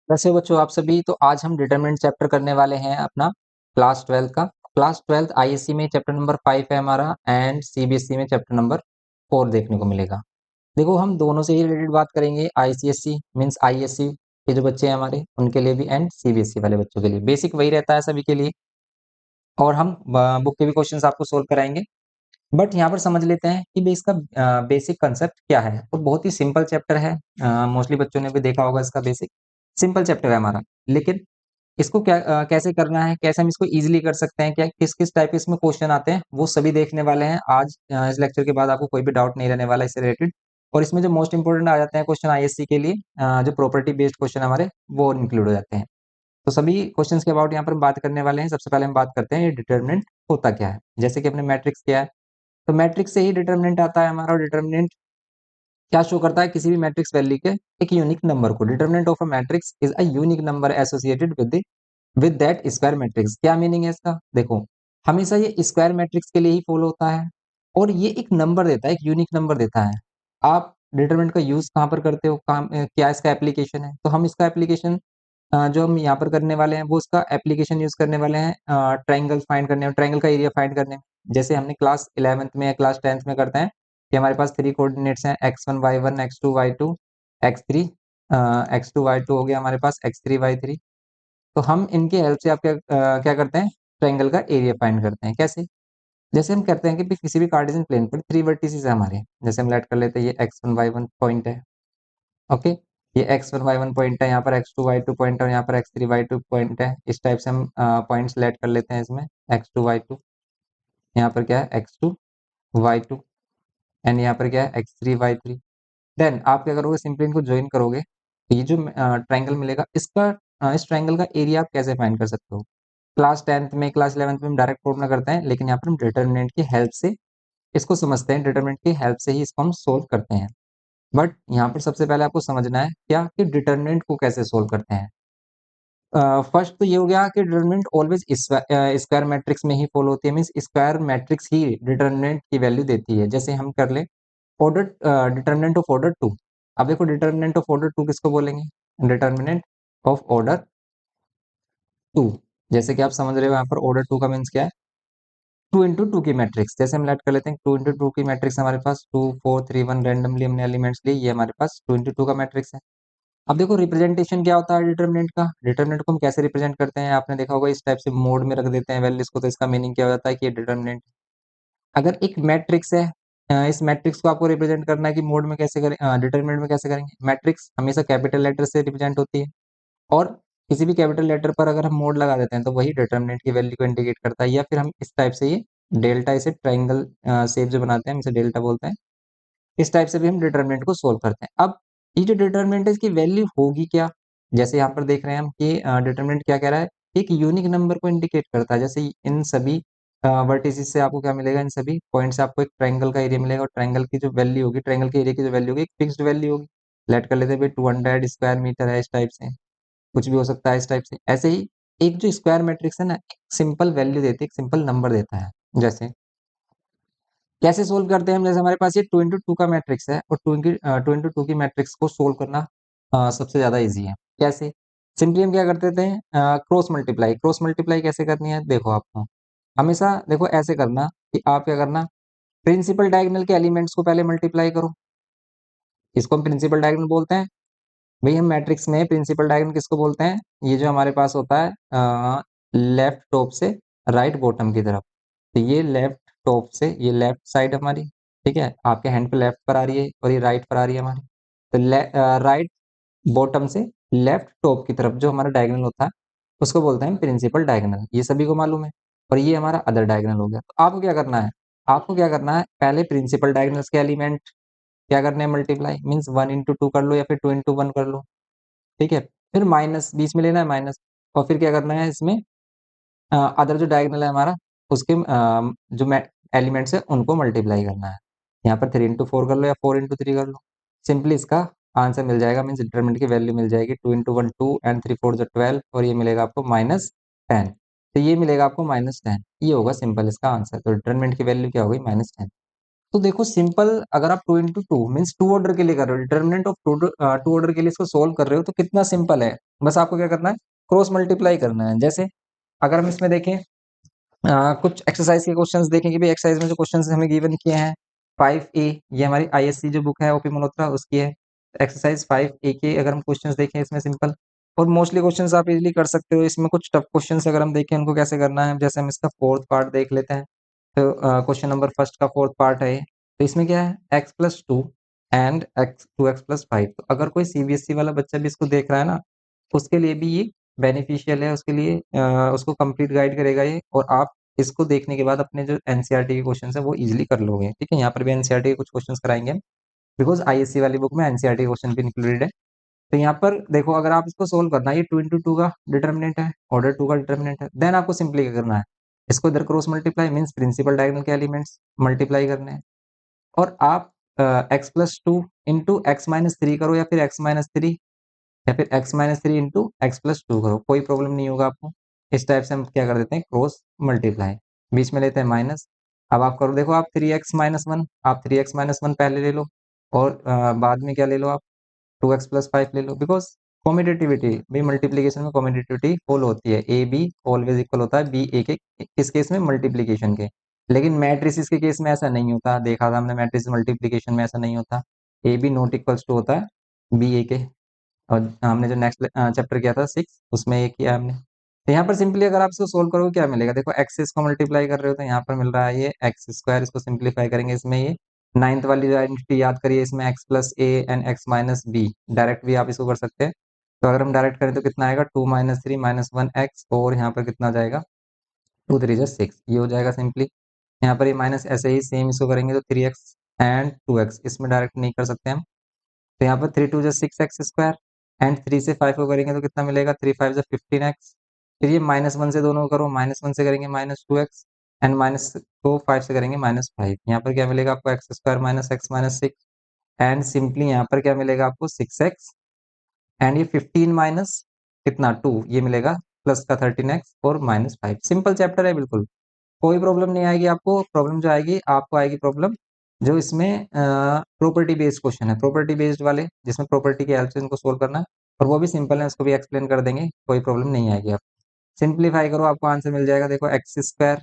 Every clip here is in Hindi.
वैसे बच्चों आप सभी तो आज हम डिटरमिनेंट चैप्टर करने वाले हैं अपना क्लास 12 का। क्लास 12 आईएससी में चैप्टर नंबर 5 है हमारा एंड सीबीएसई में चैप्टर नंबर 4 देखने को मिलेगा। देखो हम दोनों से ही रिलेटेड बात करेंगे, आईसीएसई मींस आईएससी के जो बच्चे हैं हमारे उनके लिए भी एंड सीबीएसई वाले बच्चों के लिए। बेसिक वही रहता है सभी के लिए और हम बुक के भी क्वेश्चंस आपको सोल्व कराएंगे। बट यहाँ पर समझ लेते हैं कि इसका बेसिक कंसेप्ट क्या है। तो बहुत ही सिंपल चैप्टर है, मोस्टली बच्चों ने भी देखा होगा। इसका बेसिक सिंपल चैप्टर है हमारा, लेकिन इसको कैसे करना है, कैसे हम इसको इजीली कर सकते हैं, क्या किस किस टाइप के इसमें क्वेश्चन आते हैं, वो सभी देखने वाले हैं आज। इस लेक्चर के बाद आपको कोई भी डाउट नहीं रहने वाला इससे रिलेटेड। और इसमें जो मोस्ट इंपोर्टेंट आ जाते हैं क्वेश्चन आईएससी के लिए, जो प्रॉपर्टी बेस्ड क्वेश्चन हमारे वो इंक्लूड हो जाते हैं। तो सभी क्वेश्चंस के अबाउट यहाँ पर हम बात करने वाले हैं। सबसे पहले हम बात करते हैं ये डिटर्मिनेंट होता क्या है। जैसे कि अपने मैट्रिक्स क्या है, तो मैट्रिक्स से ही डिटर्मिनेंट आता है हमारा। और डिटर्मिनेंट क्या शो करता है, किसी भी मैट्रिक्स वैल्यू के एक यूनिक नंबर को। Determinant of a matrix is a unique number associated with that square matrix. क्या मीनिंग है इसका, देखो हमेशा ये स्क्वायर मैट्रिक्स के लिए ही फॉलो होता है और ये एक नंबर देता है, एक यूनिक नंबर देता है। आप डिटरमिनेंट का यूज कहाँ पर करते हो, क्या इसका एप्लीकेशन है, तो हम इसका एप्लीकेशन जो हम यहाँ पर करने वाले हैं वो इसका एप्लीकेशन यूज करने वाले हैं ट्राइंगल फाइंड करने में, ट्राइंगल का एरिया फाइंड करने में। जैसे हमने क्लास 11th में या क्लास 10th में करते हैं कि हमारे पास 3 कोऑर्डिनेट्स हैं, x1 y1 x2 y2 x3 x2 y2 हो गया हमारे पास x3 y3। तो हम इनके हेल्प से आप क्या करते हैं, ट्रायंगल का एरिया फाइंड करते हैं। कैसे, जैसे हम कहते हैं कि किसी भी कार्टेशियन प्लेन पर 3 वर्टिसेस है हमारे। जैसे हम लेट कर लेते हैं ये x1 y1 पॉइंट है, ओके। ये x1 y1 पॉइंट है, यहाँ पर x2 y2 पॉइंट है और यहाँ पर x3 y2 पॉइंट है। इस टाइप से हम पॉइंट्स लेट कर लेते हैं इसमें x2 y2, यहाँ पर क्या है x2 y2 एंड यहाँ पर क्या है x3 y3। देन आप क्या करोगे, सिंपली इनको ज्वाइन करोगे तो ये जो ट्रायंगल मिलेगा इसका इस ट्रायंगल का एरिया आप कैसे फाइंड कर सकते हो। क्लास 10th में, क्लास 11th में हम डायरेक्ट फॉर्मूला करते हैं, लेकिन यहाँ पर हम डिटरमिनेंट की हेल्प से इसको समझते हैं। डिटरमिनेंट की हेल्प से ही इसको हम सोल्व करते हैं। बट यहाँ पर सबसे पहले आपको समझना है क्या कि डिटरमिनेंट को कैसे सोल्व करते हैं। फर्स्ट तो ये हो गया कि डिटरमिनेंट ऑलवेज स्क्वायर मैट्रिक्स में ही फॉलो होती है, मींस स्क्वायर मैट्रिक्स ही डिटरमिनेंट की वैल्यू देती है। जैसे हम कर ले ऑर्डर, डिटरमिनेंट ऑफ ऑर्डर 2। अब देखो डिटरमिनेंट ऑफ ऑर्डर 2 किसको बोलेंगे, डिटरमिनेंट ऑफ ऑर्डर 2। जैसे कि आप समझ रहे हो यहाँ पर ऑर्डर 2 का मीन्स क्या है, 2 into 2 की मैट्रिक्स। जैसे हम लेट कर लेते हैं 2 into 2 की मैट्रिक्स हमारे पास 2 4 3 1 रैंडमली हमने एलिमेंट्स लिए, ये हमारे पास 2 into 2 का मैट्रिक्स है। अब देखो रिप्रेजेंटेशन क्या होता है डिटरमिनेंट का। डिटरमिनेंट को हम कैसे रिप्रेजेंट करते हैं, आपने देखा होगा इस टाइप से मोड में रख देते हैं वैल्यूज को। तो इसका मीनिंग क्या हो जाता है कि ये डिटरमिनेंट। अगर एक मैट्रिक्स है, इस मैट्रिक्स को आपको रिप्रेजेंट करना है कि मोड में कैसे करें, डिटरमिनेंट में कैसे करेंगे। मैट्रिक्स हमेशा कैपिटल लेटर से रिप्रेजेंट होती है और किसी भी कैपिटल लेटर पर अगर हम मोड लगा देते हैं तो वही डिटरमिनेंट की वैल्यू को इंडिकेट करता है। या फिर हम इस टाइप से ये डेल्टा, इसे ट्राइंगल शेप जो बनाते हैं हम इसे डेल्टा बोलते हैं। इस टाइप से भी हम डिटरमिनेंट को सोल्व करते हैं। अब ये जो डिटरमिनेंट है इसकी वैल्यू होगी क्या, जैसे यहाँ पर देख रहे हैं हम कि डिटरमिनेंट क्या कह रहा है, एक यूनिक नंबर को इंडिकेट करता है। जैसे इन सभी वर्टिसेस से आपको क्या मिलेगा, इन सभी पॉइंट से आपको एक ट्रायंगल का एरिया मिलेगा और ट्रायंगल की जो वैल्यू होगी, ट्रायंगल के एरिया की जो वैल्यू होगी एक फिक्स्ड वैल्यू होगी। लेट कर लेते हैं भाई 200 स्क्वायर मीटर है, इस टाइप से कुछ भी हो सकता है इस टाइप से। ऐसे ही एक जो स्क्वायर मैट्रिक्स है ना, एक सिंपल वैल्यू देती है, एक सिंपल नंबर देता है। जैसे कैसे सोल्व करते हैं हम, जैसे हमारे पास ये 2 into 2 का मैट्रिक्स है और 2 into 2 की मैट्रिक्स को सोल्व करना सबसे ज्यादा इजी है। कैसे, सिंपली हम क्या करते थे, क्रॉस मल्टीप्लाई। क्रॉस मल्टीप्लाई कैसे करनी है, देखो आपको हमेशा देखो ऐसे करना कि आप क्या करना, प्रिंसिपल डायगोनल के एलिमेंट्स को पहले मल्टीप्लाई करो। इसको हम प्रिंसिपल डायगोनल बोलते हैं। भाई हम मैट्रिक्स में प्रिंसिपल डायगोनल किसको बोलते हैं, ये जो हमारे पास होता है लेफ्ट टॉप से राइट बॉटम की तरफ। तो ये लेफ्ट टॉप से, ये लेफ्ट साइड हमारी, ठीक है, आपके हैंड पे लेफ्ट पर आ रही है और ये राइट पर आ रही है हमारी। तो राइट बॉटम से लेफ्ट टॉप की तरफ जो हमारा डायगोनल होता है उसको बोलते हैं प्रिंसिपल डायगोनल, ये सभी को मालूम है। और ये हमारा अदर डायगोनल हो गया। तो आपको क्या करना है, आपको क्या करना है, पहले प्रिंसिपल डायगोनल्स के एलिमेंट क्या करने हैं, मल्टीप्लाई, मीन्स 1 into 2 कर लो या फिर 2 into 1 कर लो, ठीक है। फिर माइनस बीच में लेना है माइनस, और फिर क्या करना है इसमें अदर जो डायगोनल है हमारा उसके जो एलिमेंट्स है उनको मल्टीप्लाई करना है। यहाँ पर 3 into 4 कर लो या 4 into 3 कर लो, सिंपली इसका आंसर मिल जाएगा। मीन्स डिटरमिनेंट की वैल्यू मिल जाएगी 2 into 1 2 एंड 3 4 12 और ये मिलेगा आपको -10। तो ये मिलेगा आपको -10, ये होगा सिंपल इसका आंसर। तो डिटरमिनेंट की वैल्यू क्या होगी, -10। तो देखो सिंपल, अगर आप 2 into 2 मीन्स 2 ऑर्डर के लिए कर रहे हो, डिटरमिनेंट ऑफ 2 ऑर्डर के लिए इसको सोल्व कर रहे हो तो कितना सिंपल है। बस आपको क्या करना है, क्रॉस मल्टीप्लाई करना है। जैसे अगर हम इसमें देखें, कुछ एक्सरसाइज के क्वेश्चंस देखें कि भाई एक्सरसाइज में जो क्वेश्चंस हमें गिवन किए हैं 5A, ये हमारी आईएससी जो बुक है ओपी मल्होत्रा उसकी है। एक्सरसाइज 5A के अगर हम क्वेश्चंस देखें इसमें सिंपल और मोस्टली क्वेश्चंस आप इजीली कर सकते हो। इसमें कुछ टफ क्वेश्चंस अगर हम देखें उनको कैसे करना है, जैसे हम इसका फोर्थ पार्ट देख लेते हैं। तो क्वेश्चन नंबर फर्स्ट का फोर्थ पार्ट है ये। तो इसमें क्या है, x+2 एंड 2x+5। तो अगर कोई सीबीएसई वाला बच्चा भी इसको देख रहा है ना, उसके लिए भी ये बेनिफिशियल है, उसके लिए उसको कंप्लीट गाइड करेगा ये। और आप इसको देखने के बाद अपने जो एनसीईआरटी के क्वेश्चन है वो इजीली कर लोगे। ठीक है, यहाँ पर भी एनसीईआरटी के कुछ क्वेश्चन कराएंगे हम, बिकॉज आईएससी वाली बुक में एनसीईआरटी के क्वेश्चन भी इंक्लूडेड है। तो यहाँ पर देखो, अगर आप इसको सोल्व करना है, ये 2 into 2 का डिटर्मिनेंट है, ऑर्डर 2 का डिटर्मिनेंट है, देन आपको सिंपली क्या करना है, इसको इधर cross multiply means principal diagonal के एलिमेंट्स मल्टीप्लाई करने हैं। और आप x+2 इंटू x-3 करो, या फिर x-3, या फिर x-3 इंटू x+2 करो, कोई प्रॉब्लम नहीं होगा आपको। इस टाइप से हम क्या कर देते हैं, क्रॉस मल्टीप्लाई, बीच में लेते हैं माइनस। अब आप करो, देखो आप 3x-1, आप 3x-1 पहले ले लो, और बाद में क्या ले लो आप, 2x+5 ले लो। बिकॉज कॉम्यूटेटिविटी भी, मल्टीप्लीकेशन में कॉम्यूटेटिविटी फॉलो होती है, ए बी ऑलवेज इक्वल होता है बी ए के, इस केस में मल्टीप्लीकेशन के। लेकिन मैट्रिसेस के केस में ऐसा नहीं होता, देखा था हमने मैट्रिस मल्टीप्लीकेशन में ऐसा नहीं होता, A B not equals to होता है बी ए के। और हमने जो नेक्स्ट चैप्टर किया था 6, उसमें ये किया हमने। तो यहाँ पर सिंपली अगर आप इसको सोल्व करोगे क्या मिलेगा, देखो एक्स इसको मल्टीप्लाई कर रहे हो तो यहाँ पर मिल रहा है ये x², इसको सिंप्लीफाई करेंगे, इसमें ये नाइन्थ वाली जो आइडेंटिटी याद करिए, इसमें x+a एंड x-b, डायरेक्ट भी आप इसको कर सकते हैं। तो अगर हम डायरेक्ट करें तो कितना आएगा, 2-3 -1x, और यहाँ पर कितना जाएगा, 2×3 = 6, ये हो जाएगा सिंपली। यहाँ पर ये माइनस ऐसे ही सेम इसको करेंगे तो 3x एंड 2x, इसमें डायरेक्ट नहीं कर सकते हम। तो यहाँ पर 3×2 = 6x² एंड 3 से 5 को करेंगे तो कितना मिलेगा, 3×5 = 15x। फिर ये -1 से दोनों को करो, -1 से करेंगे -2x, एंड माइनस को 5 से करेंगे -5। यहाँ पर क्या मिलेगा आपको, x² - x - 6, एंड सिंपली यहाँ पर क्या मिलेगा आपको, 6x, एंड ये 15 माइनस कितना 2, ये मिलेगा प्लस का 13x और -5। सिंपल चैप्टर है बिल्कुल, कोई प्रॉब्लम नहीं आएगी आपको। प्रॉब्लम जो आएगी आपको आएगी प्रॉब्लम जो इसमें प्रॉपर्टी बेस्ड क्वेश्चन है, प्रॉपर्टी बेस्ड वाले, जिसमें प्रॉपर्टी की हेल्प से इनको सोल्व करना है, और वो भी सिंपल है, उसको भी एक्सप्लेन कर देंगे, कोई प्रॉब्लम नहीं आएगी। आप सिंप्लीफाई करो, आपको आंसर मिल जाएगा, देखो x²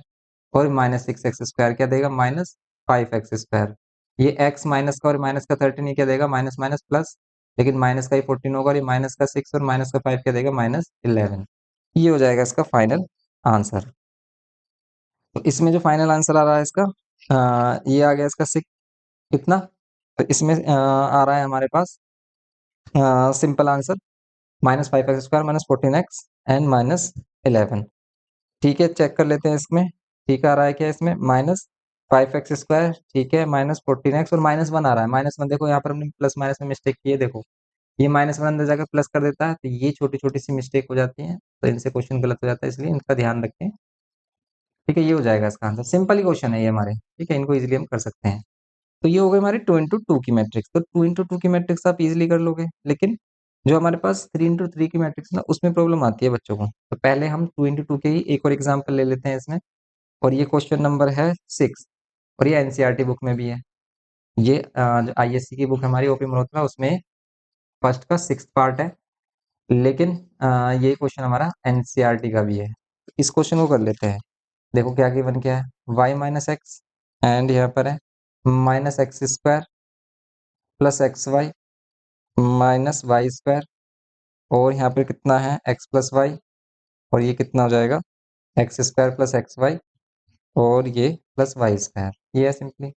और -6x² क्या देगा, -5x²। ये x माइनस का और माइनस का 13, ये क्या देगा, माइनस माइनस प्लस, लेकिन माइनस का ही 14 होगा, और ये -6 और -5 क्या देगा, -11। ये हो जाएगा इसका फाइनल आंसर। तो इसमें जो फाइनल आंसर आ रहा है इसका, ये आ गया इसका 6, कितना, तो इसमें आ रहा है हमारे पास simple answer -5x² -14x and -11। ठीक है, चेक कर लेते हैं इसमें, ठीक आ रहा है क्या, इसमें -5x², ठीक है, -14x और -1 आ रहा है। -1 देखो यहाँ पर हमने प्लस माइनस में मिस्टेक की है, देखो ये -1 अंदर जाकर प्लस कर देता है, तो ये छोटी छोटी सी मिस्टेक हो जाती है, तो इनसे क्वेश्चन गलत हो जाता है, इसलिए इनका ध्यान रखें। ठीक है, ये हो जाएगा इसका आंसर, सिंपल ही क्वेश्चन है ये हमारे। ठीक है, इनको इजीली हम कर सकते हैं। तो ये हो गई हमारी 2 into 2 की मैट्रिक्स। तो 2 into 2 की मैट्रिक्स आप इजीली कर लोगे, लेकिन जो हमारे पास 3 into 3 की मैट्रिक्स ना, उसमें प्रॉब्लम आती है बच्चों को। तो पहले हम 2 into 2 के ही एक और एग्जाम्पल ले लेते हैं इसमें, और ये क्वेश्चन नंबर है 6, और ये एनसीईआरटी बुक में भी है। ये जो आईएससी की बुक हमारी ओपी मल्होत्रा, उसमें फर्स्ट का 6th पार्ट है, लेकिन ये क्वेश्चन हमारा एनसीईआरटी का भी है। इस क्वेश्चन को कर लेते हैं। देखो क्या गिवन क्या है, y-x, एंड यहाँ पर है -x² प्लस XY -y², और यहाँ पे कितना है x+y, और ये कितना हो जाएगा, x² प्लस XY, और ये +y²। ये है सिंपली,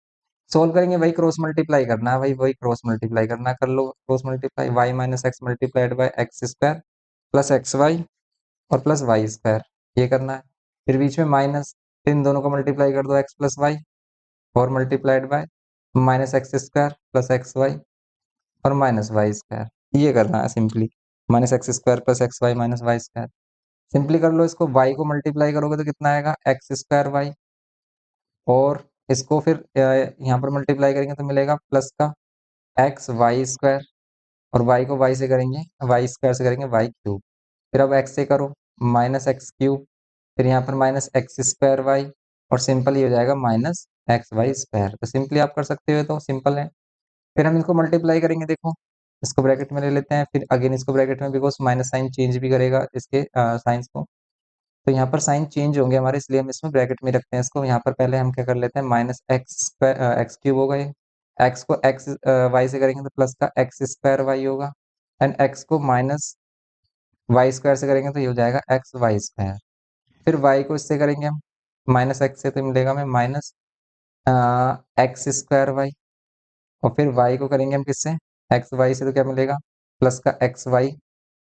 सोल्व करेंगे, वही क्रॉस मल्टीप्लाई करना है, वही क्रॉस मल्टीप्लाई करना है, कर लो cross multiply, y-x multiplied by x² plus XY और प्लस y², ये करना है। फिर बीच में माइनस, इन दोनों को मल्टीप्लाई कर दो, x+y और multiplied by -x² plus XY और -y², ये करना है simply, -x² plus XY -y²। Simply कर लो इसको, y को मल्टीप्लाई करोगे तो कितना आएगा, x²y, और इसको फिर यहाँ पर मल्टीप्लाई करेंगे तो मिलेगा प्लस का xy², और y को y से करेंगे, y² से करेंगे y³। फिर अब x से करो -x³, फिर यहाँ पर -x²y, और सिंपल ही हो जाएगा -xy²। तो सिंपली आप कर सकते हो, तो सिंपल है। फिर हम इनको मल्टीप्लाई करेंगे, देखो इसको ब्रैकेट में ले लेते हैं, फिर अगेन इसको ब्रैकेट में, बिकॉज माइनस साइन चेंज भी करेगा इसके साइंस को। तो यहाँ पर साइन चेंज होंगे हमारे, इसलिए हम इसमें ब्रैकेट में रखते हैं इसको। यहाँ पर पहले हम क्या कर लेते हैं, माइनस एक्स एक्स क्यूब होगा ये। एक्स को एक्स वाई से करेंगे तो प्लस का एक्स स्क्वायर वाई होगा, एंड एक्स को माइनस वाई स्क्वायर से करेंगे तो ये हो जाएगा एक्स वाई स्क्वायर। फिर वाई को इससे करेंगे हम, माइनस एक्स से तो मिलेगा हमें माइनस एक्स स्क्वायर वाई। और फिर वाई को करेंगे हम किससे, एक्स वाई से, तो क्या मिलेगा, प्लस का एक्स वाई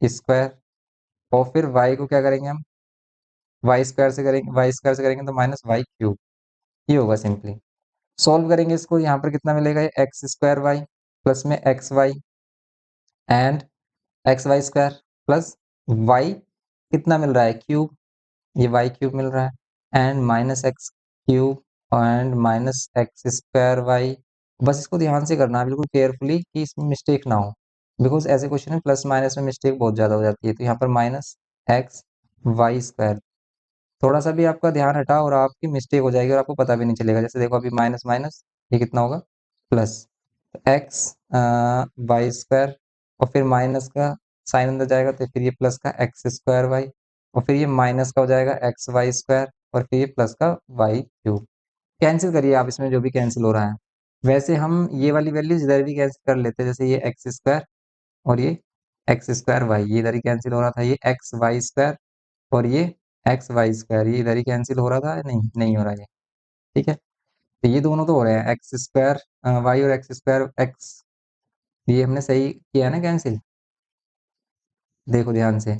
स्क्वायर। और फिर वाई को क्या करेंगे हम, वाई स्क्वायर से करेंगे, वाई स्क्वायर से करेंगे तो माइनस वाई क्यूब। ये होगा सिंपली। सॉल्व करेंगे इसको, यहाँ पर कितना मिलेगा, ये एक्स स्क्वायर वाई प्लस में x y and x y square plus y कितना मिल रहा है, क्यूब, ये वाई क्यूब मिल रहा है, and minus x cube and minus x square y. बस इसको ध्यान से करना है बिल्कुल केयरफुली कि इसमें मिस्टेक ना हो, बिकॉज ऐसे क्वेश्चन में प्लस माइनस में मिस्टेक बहुत ज़्यादा हो जाती है। तो यहाँ पर माइनस एक्स वाई स्क्वायर, थोड़ा सा भी आपका ध्यान हटा और आपकी मिस्टेक हो जाएगी और आपको पता भी नहीं चलेगा। जैसे देखो अभी माइनस माइनस ये कितना होगा, प्लस एक्स वाई स्क्वायर, और फिर माइनस का साइन अंदर जाएगा तो फिर ये प्लस का एक्स स्क्वायर वाई, और फिर ये माइनस का हो जाएगा एक्स वाई स्क्वायर, और फिर ये प्लस का वाई क्यूब। कैंसिल करिए आप इसमें जो भी कैंसिल हो रहा है। वैसे हम ये वाली वैल्यूज इधर भी कैंसिल कर लेते हैं, जैसे ये एक्स स्क्वायर और ये एक्स स्क्वायर वाई, ये इधर ही कैंसिल हो रहा था, ये एक्स वाई स्क्वायर और ये एक्स वाई स्क्वायर, ये इधर ही कैंसिल हो रहा था, नहीं नहीं हो रहा है, ठीक है। तो ये दोनों तो हो रहे हैं, एक्स स्क्वायर वाई और एक्स स्क्वायर एक्स, ये हमने सही किया है ना कैंसिल। देखो ध्यान से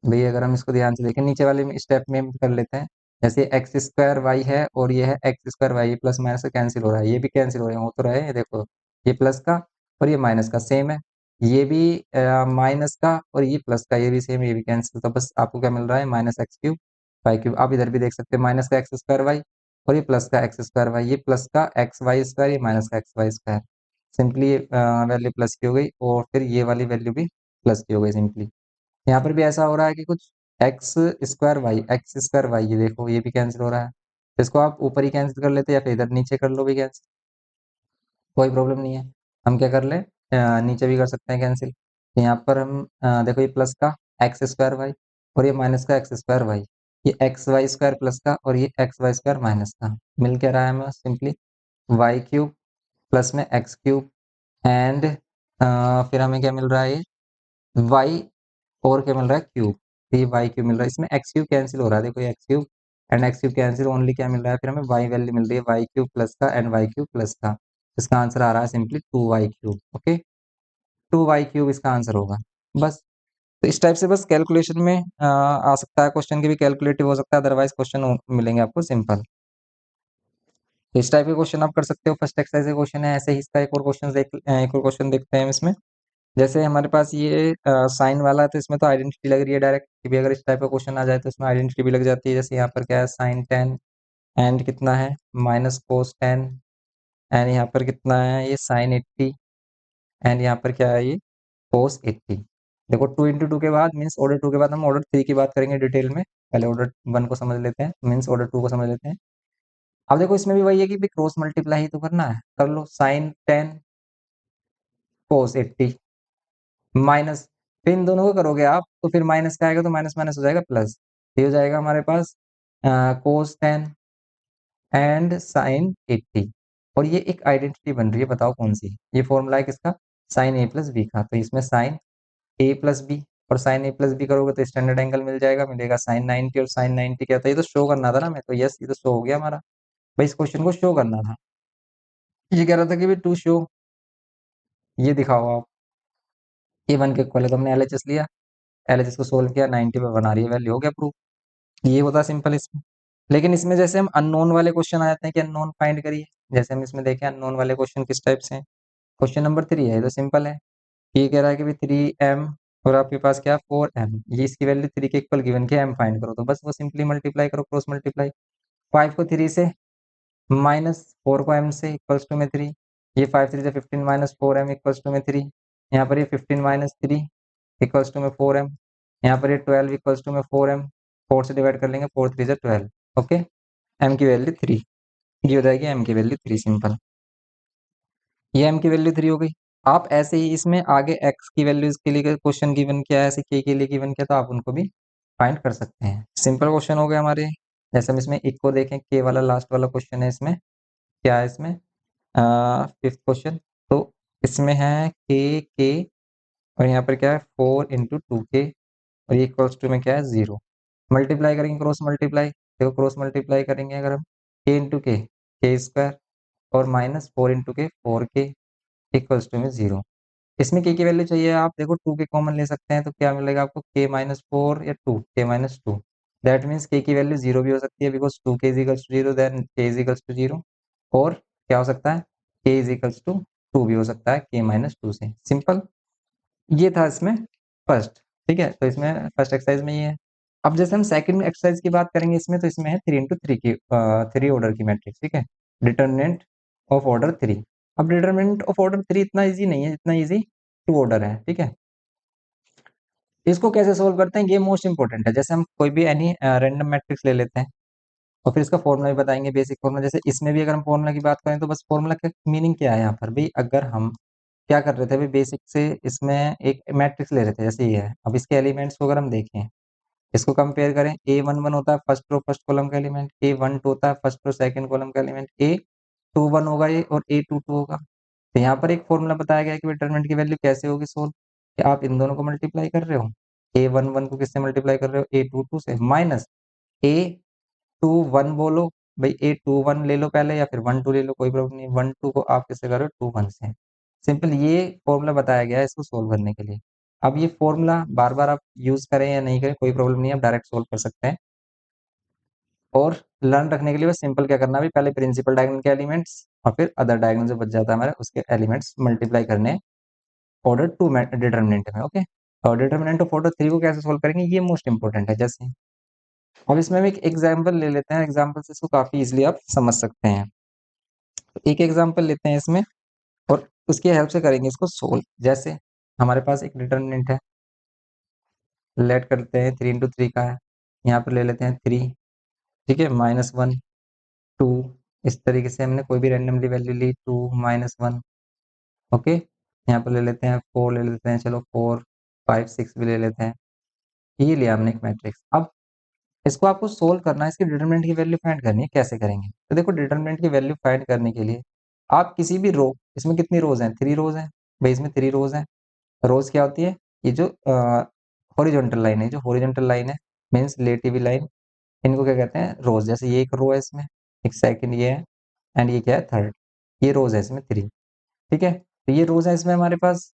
भैया, अगर हम इसको ध्यान से देखें नीचे वाले स्टेप में हम कर लेते हैं। जैसे एक्स स्क्वायर वाई है और ये है x square y, plus minus से कैंसिल हो रहा है, ये भी कैंसिल हो रहे हैं, हो तो रहे हैं, ये देखो ये प्लस का और ये माइनस का सेम है, ये भी माइनस का और ये प्लस का, ये भी सेम, ये भी कैंसिल। तो बस आपको क्या मिल रहा है, minus x cube y cube. आप इधर भी देख सकते हैं माइनस का एक्स स्क्वायर वाई और ये प्लस का एक्स स्क्वायर वाई, ये प्लस का एक्स वाई स्क्वायर, ये माइनस का x y square. Simply value plus की हो गई और फिर ये वाली वैल्यू भी प्लस की हो गई सिंपली। यहाँ पर भी ऐसा हो रहा है कि कुछ एक्स स्क्वायर वाई, ये देखो ये भी कैंसिल हो रहा है। तो इसको आप ऊपर ही कैंसिल कर लेते या फिर इधर नीचे कर लो भी कैंसिल, कोई प्रॉब्लम नहीं है। हम क्या कर ले, नीचे भी कर सकते हैं कैंसिल। तो यहाँ पर हम देखो ये प्लस का एक्स स्क्वायर वाई और ये माइनस का एक्स स्क्वायर वाई, ये एक्स वाई स्क्वायर प्लस का और ये एक्स वाई स्क्वायर माइनस का, मिल क्या रहा है हमें, सिंपली वाई क्यूब प्लस में एक्स क्यूब एंड फिर हमें क्या मिल रहा है, ये वाई और क्या मिल रहा है, क्यूब। तो ये वाई क्यूब मिल रहा है, इसमें एक्स क्यूब कैंसिल हो रहा है, देखो ये x cube and x cube cancel, only क्या मिल रहा है, फिर हमें वाई वैल्यू मिल रही है वाई क्यूब प्लस का एंड वाई क्यूब प्लस का। इसका आंसर आ रहा है simply 2y cube. Okay, 2y cube इसका आंसर होगा। बस, तो इस टाइप से बस कैलकुलेशन में आ सकता है, क्वेश्चन की भी कैलकुलेटिव हो सकता है, अदरवाइज क्वेश्चन मिलेंगे आपको सिंपल। तो इस टाइप के क्वेश्चन आप कर सकते हो। फर्स्ट एक्सरसाइज का क्वेश्चन है, ऐसे ही इसका एक और क्वेश्चन देखते हैं हम इसमें। जैसे हमारे पास ये साइन वाला है तो इसमें तो आइडेंटिटी लग रही है डायरेक्ट, कि भी अगर इस टाइप का क्वेश्चन आ जाए तो इसमें आइडेंटिटी भी लग जाती है। जैसे यहाँ पर क्या है, साइन 10 एंड कितना है, माइनस कोस 10 एंड यहाँ पर कितना है, ये साइन 80 एंड यहाँ पर क्या है, ये कोस 80। देखो 2 into 2 के बाद मीन्स ऑर्डर 2 के बाद हम ऑर्डर 3 की बात करेंगे डिटेल में, पहले ऑर्डर 1 को समझ लेते हैं, मीन्स ऑर्डर 2 को समझ लेते हैं। अब देखो इसमें भी वही है कि क्रॉस मल्टीप्लाई ही तो करना है, कर लो, साइन 10 कोस 80 माइनस, फिर इन दोनों को करोगे आप तो फिर माइनस का आएगा तो माइनस माइनस हो जाएगा प्लस, ये हो जाएगा हमारे पास कोस 10 एंड साइन 80। और ये एक आइडेंटिटी बन रही है, बताओ कौन सी, ये फॉर्मूला है किसका, साइन ए प्लस बी का। तो इसमें साइन ए प्लस बी और साइन ए प्लस बी करोगे तो स्टैंडर्ड एंगल मिल जाएगा, मिलेगा साइन 90। और साइन 90 क्या था, ये तो शो करना था ना, मैं तो यस, ये तो शो हो गया हमारा, भाई इस क्वेश्चन को शो करना था। ये कह रहा था कि भाई टू शो, ये दिखाओ आप, ए वन के इक्वल है तो हमने एलएचएस लिया, एलएचएस को सोल्व किया, 90 पे बना रही है वैल्यू, हो गया प्रूफ। ये होता सिंपल इसमें। लेकिन इसमें जैसे हम अननोन वाले क्वेश्चन आ जाते हैं कि अननोन फाइंड करिए, जैसे हम इसमें देखें अननोन वाले क्वेश्चन किस टाइप से हैं। क्वेश्चन नंबर 3 है, ये तो सिंपल है। ये कह रहा है कि भाई 3m और आपके पास क्या 4m, ये इसकी वैल्यू 3 के इक्वल गिवन के m फाइंड करो, तो बस वो सिंपली मल्टीप्लाई करो, क्रॉस मल्टीप्लाई। 5 को 3 से माइनस 4 को m से इक्वल्स टू में 3, ये 5 3 से 15 माइनस 4m इक्वल्स टू में 3, यहाँ पर ये 15 माइनस 3 इक्वल्स टू में 4m, यहाँ पर ये 12 इक्वल्स टू में 4m, 4 से डिवाइड कर लेंगे, 4 3 से 12। ओके, m की वैल्यू 3, ये हो जाएगी m की वैल्यू 3 सिंपल, ये m की वैल्यू 3 हो गई। आप ऐसे ही इसमें आगे x की वैल्यूज के लिए क्वेश्चन गिवन किया है, ऐसे k के लिए गिवन किया, तो आप उनको भी फाइंड कर सकते हैं। सिंपल क्वेश्चन हो गए हमारे। जैसे हम इसमें एक को देखें, k वाला लास्ट वाला क्वेश्चन है, इसमें क्या है, इसमें फिफ्थ क्वेश्चन। तो इसमें है k और यहाँ पर क्या है 4 × 2k, और ये इक्वल्स टू में क्या है 0। मल्टीप्लाई करेंगे, क्रॉस मल्टीप्लाई, देखो क्रॉस मल्टीप्लाई करेंगे अगर हम, k × k और -4 × k 4k इक्वल्स टू में 0। इसमें k की वैल्यू चाहिए, आप देखो 2k कॉमन ले सकते हैं, तो क्या मिलेगा आपको k-4 या 2 k-2। दैट मीन्स k की वैल्यू 0 भी हो सकती है, because 2k is equals to 0, then k is equals to 0। और क्या हो सकता है, k इज इक्वल्स टू 2 भी हो सकता है k-2 से। सिंपल, ये था इसमें फर्स्ट। ठीक है, तो इसमें फर्स्ट एक्सरसाइज में ये है। अब जैसे हम सेकंड एक्सरसाइज की बात करेंगे इसमें, तो इसमें है 3 × 3 की 3 ऑर्डर की मैट्रिक्स। ठीक है, डिटरमिनेंट ऑफ ऑर्डर 3। अब डिटरमिनेंट ऑफ ऑर्डर 3 इतना इजी नहीं है जितना इजी 2 ऑर्डर है। ठीक है, इसको कैसे सोल्व करते हैं, ये मोस्ट इंपॉर्टेंट है। जैसे हम कोई भी एनी रैंडम मैट्रिक्स ले लेते हैं और फिर इसका फॉर्मूला भी बताएंगे, बेसिक फॉर्मूला। जैसे इसमें भी अगर हम फॉर्मूला की बात करें, तो बस फॉर्मूला का मीनिंग क्या है यहाँ पर भाई, अगर हम क्या कर रहे थे भाई, बेसिक से इसमें एक मैट्रिक्स ले रहे थे, जैसे ये है। अब इसके एलिमेंट्स को अगर हम देखें, इसको कंपेयर करें, A11 होता है फर्स्ट रो फर्स्ट कॉलम का एलिमेंट, A12 होता है फर्स्ट रो सेकंड कॉलम का एलिमेंट, A21 होगा ये, और A22 होगा। तो यहाँ पर एक फॉर्मूला बताया गया है कि डिटरमिनेंट की वैल्यू कैसे होगी सोल्व, कि आप इन दोनों को मल्टीप्लाई कर रहे हो, A11 को किससे मल्टीप्लाई कर रहे हो, A22 से, माइनस A21 बोलो भाई, A21 ले लो पहले, या फिर 12 ले लो, कोई प्रॉब्लम नहीं। 12 को आप किससे कर रहे हो, 21 से। सिंपल, ये फॉर्मूला बताया गया है इसको सोल्व करने के लिए। अब ये फॉर्मूला बार बार आप यूज करें या नहीं करें कोई प्रॉब्लम नहीं है, आप डायरेक्ट सोल्व कर सकते हैं। और लर्न रखने के लिए बस सिंपल क्या करना है, पहले प्रिंसिपल डायगोनल के एलिमेंट्स और फिर अदर डायगोनल जो बच जाता है हमारे, उसके एलिमेंट्स मल्टीप्लाई करने ऑर्डर 2 डिटर्मिनेंट में। ओके, और डिटर्मिनेंट ऑफ ऑर्डर 3 को कैसे सोल्व करेंगे, ये मोस्ट इंपॉर्टेंट है। जैसे अब इसमें हम एक एग्जाम्पल ले लेते हैं, एग्जाम्पल से इसको काफी इजिली आप समझ सकते हैं। एक एग्जाम्पल लेते हैं इसमें और उसकी हेल्प से करेंगे इसको सोल्व। जैसे हमारे पास एक डिटर्मिनेंट है, लेट करते हैं 3 × 3 का है, यहाँ पर ले लेते हैं 3। ठीक है, -1 2, इस तरीके से हमने कोई भी रैंडमली वैल्यू ली, 2 -1। ओके, यहाँ पर ले लेते हैं 4, ले लेते हैं, चलो 4 5 6 भी ले लेते हैं। ये लिया हमने एक मैट्रिक्स। अब इसको आपको सोल्व करना है, इसकी डिटरमिनेंट की वैल्यू फाइंड करनी है। कैसे करेंगे, तो देखो डिटरमिनेंट की वैल्यू फाइंड करने के लिए आप किसी भी रो, इसमें कितनी रोज हैं, 3 रोज हैं भाई, इसमें 3 रोज हैं। रोज क्या होती है, ये जो हॉरिजॉन्टल लाइन है, जो हॉरिजॉन्टल लाइन है मींस लेटी हुई लाइन, इनको क्या कहते हैं, रोज। जैसे ये एक रो है, इसमें एक सेकंड ये है, एंड ये क्या है, थर्ड। ये रोज है इसमें 3। ठीक है, तो ये रोज है इसमें हमारे पास।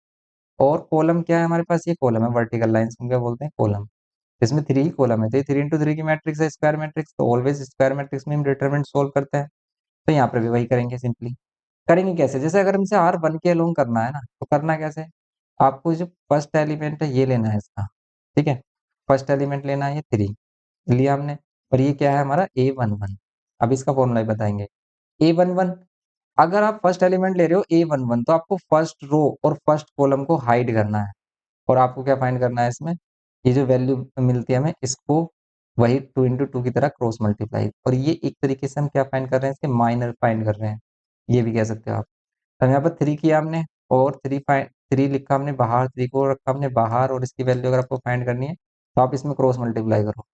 और कॉलम क्या है हमारे पास, ये कॉलम है, वर्टिकल लाइन को क्या बोलते हैं, कॉलम। इसमें 3 ही कॉलम है, तो ये 3 × 3 की मैट्रिक्स है, स्क्वायर मैट्रिक्स। तो ऑलवेज स्क्वायर मैट्रिक्स में हम डिटरमिनेंट सोल्व करते हैं, तो यहाँ पर भी वही करेंगे। सिंपली करेंगे कैसे, जैसे अगर हमसे R1 के अलोंग करना है ना, तो करना कैसे, आपको जो फर्स्ट एलिमेंट है ये लेना है इसका। ठीक है, फर्स्ट एलिमेंट लेना है, ये 3 लिया हमने, और ये क्या है हमारा A11। अब इसका फॉर्मूला भी बताएंगे। A11, अगर आप फर्स्ट एलिमेंट ले रहे हो A11, तो आपको फर्स्ट रो और फर्स्ट कॉलम को हाइड करना है। और आपको क्या फाइंड करना है इसमें, ये जो वैल्यू मिलती है हमें, इसको वही 2 × 2 की तरह क्रॉस मल्टीप्लाई। और ये एक तरीके से हम क्या फाइंड कर रहे हैं, इसके माइनर फाइंड कर रहे हैं, ये भी कह सकते हो आप। तो यहाँ पर 3 किया हमने, और 3 लिखा हमने बाहर, 3 को रखा हमने बाहर, और इसकी वैल्यू अगर आपको फाइंड करनी है, तो आप इसमें क्रॉस मल्टीप्लाई करो।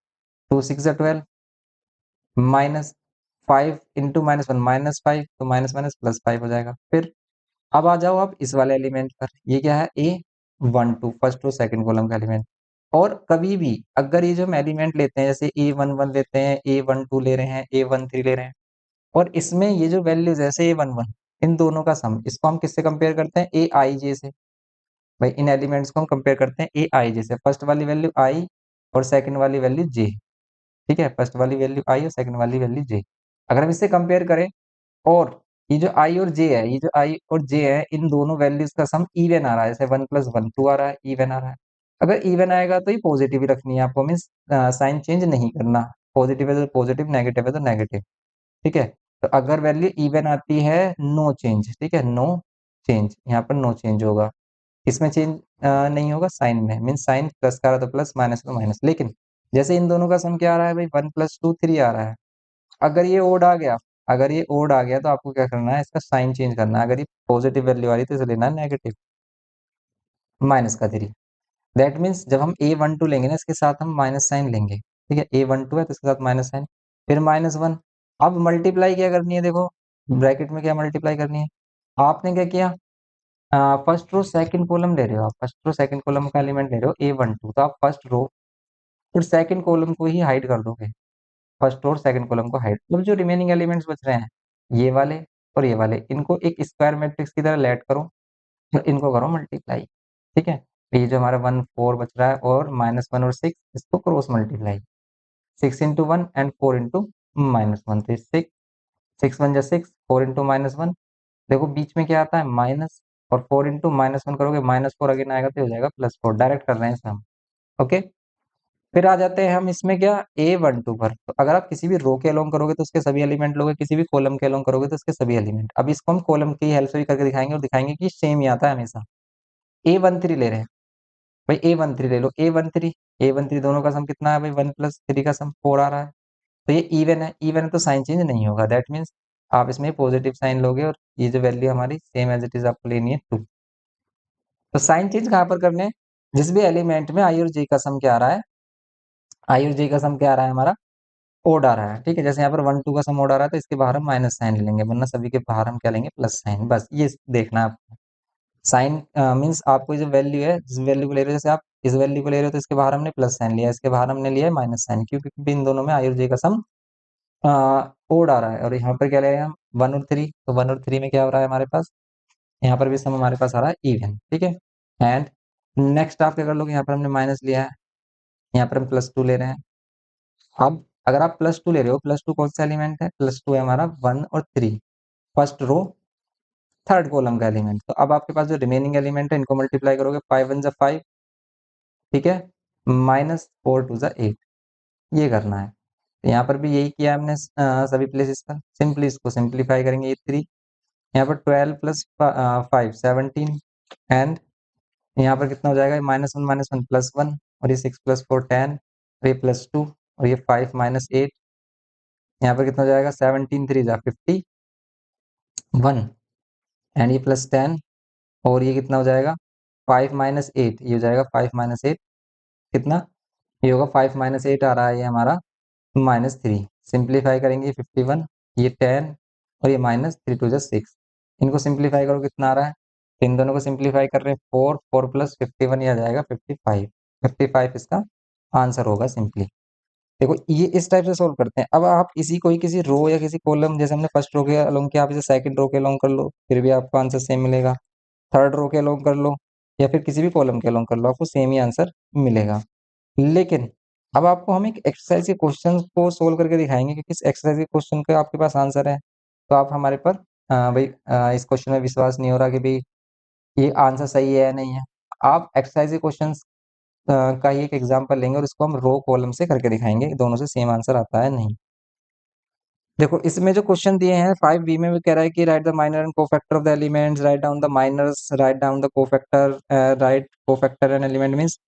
2 6 12, -5 × -1 -5, तो माइनस माइनस +5 हो जाएगा। फिर अब आ जाओ आप इस वाले एलिमेंट पर, ये क्या है, A12 फर्स्ट और सेकंड कॉलम का एलिमेंट। और कभी भी अगर ये जो हम एलिमेंट लेते हैं, जैसे A11 लेते हैं, A12 ले रहे हैं, A13 ले रहे हैं, और इसमें ये जो वैल्यूज है, जैसे A11, इन दोनों का सम, इसको हम किससे कंपेयर करते हैं, Aij से। भाई इन एलिमेंट्स को हम कंपेयर करते हैं Aij से, फर्स्ट वाली वैल्यू I और सेकंड वाली वैल्यू j। ठीक है, फर्स्ट वाली वैल्यू I और सेकंड वाली वैल्यू j। अगर हम इससे कंपेयर करें, और ये जो I और j है, ये जो I और j है, इन दोनों वैल्यूज का सम इवन आ रहा है, जैसे 1 + 1 2 आ रहा है, इवन आ रहा है। अगर इवन आएगा तो ये पॉजिटिव ही रखनी है आपको, मीन्स साइन चेंज नहीं करना। पॉजिटिव है तो पॉजिटिव, नेगेटिव है तो नेगेटिव। ठीक है, तो अगर वैल्यू इवन आती है, नो चेंज। ठीक है, नो चेंज, यहाँ पर नो चेंज होगा। इसमें चेंज नहीं होगा साइन में, मीन साइन प्लस का आ रहा है तो प्लस, माइनस तो माइनस। लेकिन जैसे इन दोनों का सम क्या आ रहा है भाई, 1 + 2 3 आ रहा है। अगर ये ओड आ गया, अगर ये ओड आ गया तो आपको क्या करना है, इसका साइन चेंज करना है। अगर ये पॉजिटिव वैल्यू आ रही है तो इसे लेना है नेगेटिव, माइनस का 3। दैट मीन्स जब हम A12 लेंगे ना, इसके साथ हम माइनस साइन लेंगे। ठीक है, A12 है तो इसके साथ माइनस साइन, फिर -1। अब मल्टीप्लाई क्या करनी है, देखो ब्रैकेट में क्या मल्टीप्लाई करनी है। आपने क्या किया, फर्स्ट रो सेकंड कॉलम ले रहे हो, आप फर्स्ट रो सेकंड कॉलम का एलिमेंट ले रहे हो A12, तो आप फर्स्ट रो और सेकंड कॉलम को ही हाइड कर दोगे। फर्स्ट और सेकंड कॉलम को हाइड, अब जो रिमेनिंग एलिमेंट्स बच रहे हैं, ये वाले और ये वाले, इनको एक स्क्वायर मैट्रिक्स की तरह लेट करो और इनको करो मल्टीप्लाई। ठीक है, तो ये जो हमारा 1 4 बच रहा है और -1 और 6, इसको cross multiply, 6 into 1 and 4 into -1, तो 6 1 जा 6, 4 इंटू -1, देखो बीच में क्या आता है माइनस, और 4 इंटू -1 करोगे, -4 अगेन आएगा तो हो जाएगा +4, डायरेक्ट कर रहे हैं इसे हम। ओके, फिर आ जाते हैं हम इसमें क्या, A12 पर। तो अगर आप किसी भी रो के अलोंग करोगे तो उसके सभी एलिमेंट लोगे, किसी भी कॉलम के अलोंग करोगे तो उसके सभी एलिमेंट। अब इसको हम कॉलम की हेल्प से भी करके दिखाएंगे और दिखाएंगे कि सेम ही आता है हमेशा। A13 ले रहे हैं भाई, A13 ले लो, A13 दोनों का सम कितना है भाई, 1 + 3 का सम 4 आ रहा है। तो ये इवन है तो साइन चेंज नहीं होगा। दैट मीन्स आप इसमें पॉजिटिव साइन लोगे और ये जो वैल्यू हमारी सेम एज इट इज आपको लेनी है 2। तो साइन चेंज कहाँ पर करने हैं, जिस भी एलिमेंट में आई और जे का सम क्या आ रहा है, आई और जे का सम क्या आ रहा है हमारा, ओड आ रहा है। ठीक है, जैसे यहाँ पर 1 2 का सम ओड आ रहा है तो इसके बाहर हम माइनस साइन ले लेंगे, वरना सभी के बाहर हम क्या लेंगे, प्लस साइन। बस ये देखना है आपको। साइन मीन्स आपको जो वैल्यू है, जिस वैल्यू को ले रहे हो, जैसे आप इस वैल्यू को ले रहे हो तो इसके बाहर हमने प्लस साइन लिया, इसके बाहर हमने लिया है माइनस साइन, क्योंकि इन दोनों में आई और जे का सम ओड आ रहा है। और यहाँ पर क्या ले रहे हैं हम, 1 और 3, तो 1 और 3 में क्या हो रहा है हमारे पास, यहाँ पर भी सम हमारे पास आ रहा है इवन। ठीक है, एंड नेक्स्ट आप क्या कर लोगे, यहाँ पर हमने माइनस लिया है, यहाँ पर हम +2 ले रहे हैं। अब अगर आप +2 ले रहे हो, +2 कौन सा एलिमेंट है, +2 है हमारा 1 और 3, फर्स्ट रो थर्ड कॉलम का एलिमेंट। तो अब आपके पास जो रिमेनिंग एलिमेंट है इनको मल्टीप्लाई करोगे, 5 1 जा 5, ठीक है, -4 2 जा 8, ये करना है। तो यहाँ पर भी यही किया हमने सभी प्लेसेस पर। सिंपली इसको सिंप्लीफाई करेंगे, ये 3, यहाँ पर 12 + 5 17, एंड यहाँ पर कितना हो जाएगा, -1 +1, और ये 6 + 4 10, और ये +2, और ये 5 -8, यहाँ पर कितना हो जाएगा, 17 3 जा 51, एंड ये +10, और ये कितना हो जाएगा, 5 -8, ये हो जाएगा 5 -8 कितना, ये होगा 5 -8 आ रहा है ये हमारा -3। सिंप्लीफाई करेंगे 51, ये 10, और ये -3 2 जा 6, इनको सिंप्लीफाई करो कितना आ रहा है, तो इन दोनों को सिंप्लीफाई कर रहे हैं 4 4 + 51, ये आ जाएगा 55, 55 इसका आंसर होगा सिंपली। देखो ये इस टाइप से सोल्व करते हैं। अब आप इसी को ही किसी रो या किसी कॉलम, जैसे हमने फर्स्ट रो के अलोंग किया, आप इसे सेकंड रो के अलोंग कर लो, फिर भी आपको आंसर सेम मिलेगा। थर्ड रो के अलोंग कर लो या फिर किसी भी कॉलम के अलोंग कर लो, आपको सेम ही आंसर मिलेगा। लेकिन अब आपको हम एक एक्सरसाइज के क्वेश्चन को सोल्व करके दिखाएंगे कि किस एक्सरसाइज के क्वेश्चन का आपके पास आंसर है। तो आप हमारे पर भाई इस क्वेश्चन में विश्वास नहीं हो रहा कि भाई ये आंसर सही है या नहीं है, आप एक्सरसाइज के क्वेश्चन का ही एक एग्जाम्पल लेंगे और इसको हम रो कॉलम से करके दिखाएंगे कि दोनों से सेम आंसर आता है नहीं। देखो इसमें जो क्वेश्चन दिए हैं 5b में भी कह रहा है कि write the minor and cofactor of the elements, write down the minors, write down the cofactor, write cofactor and element. Means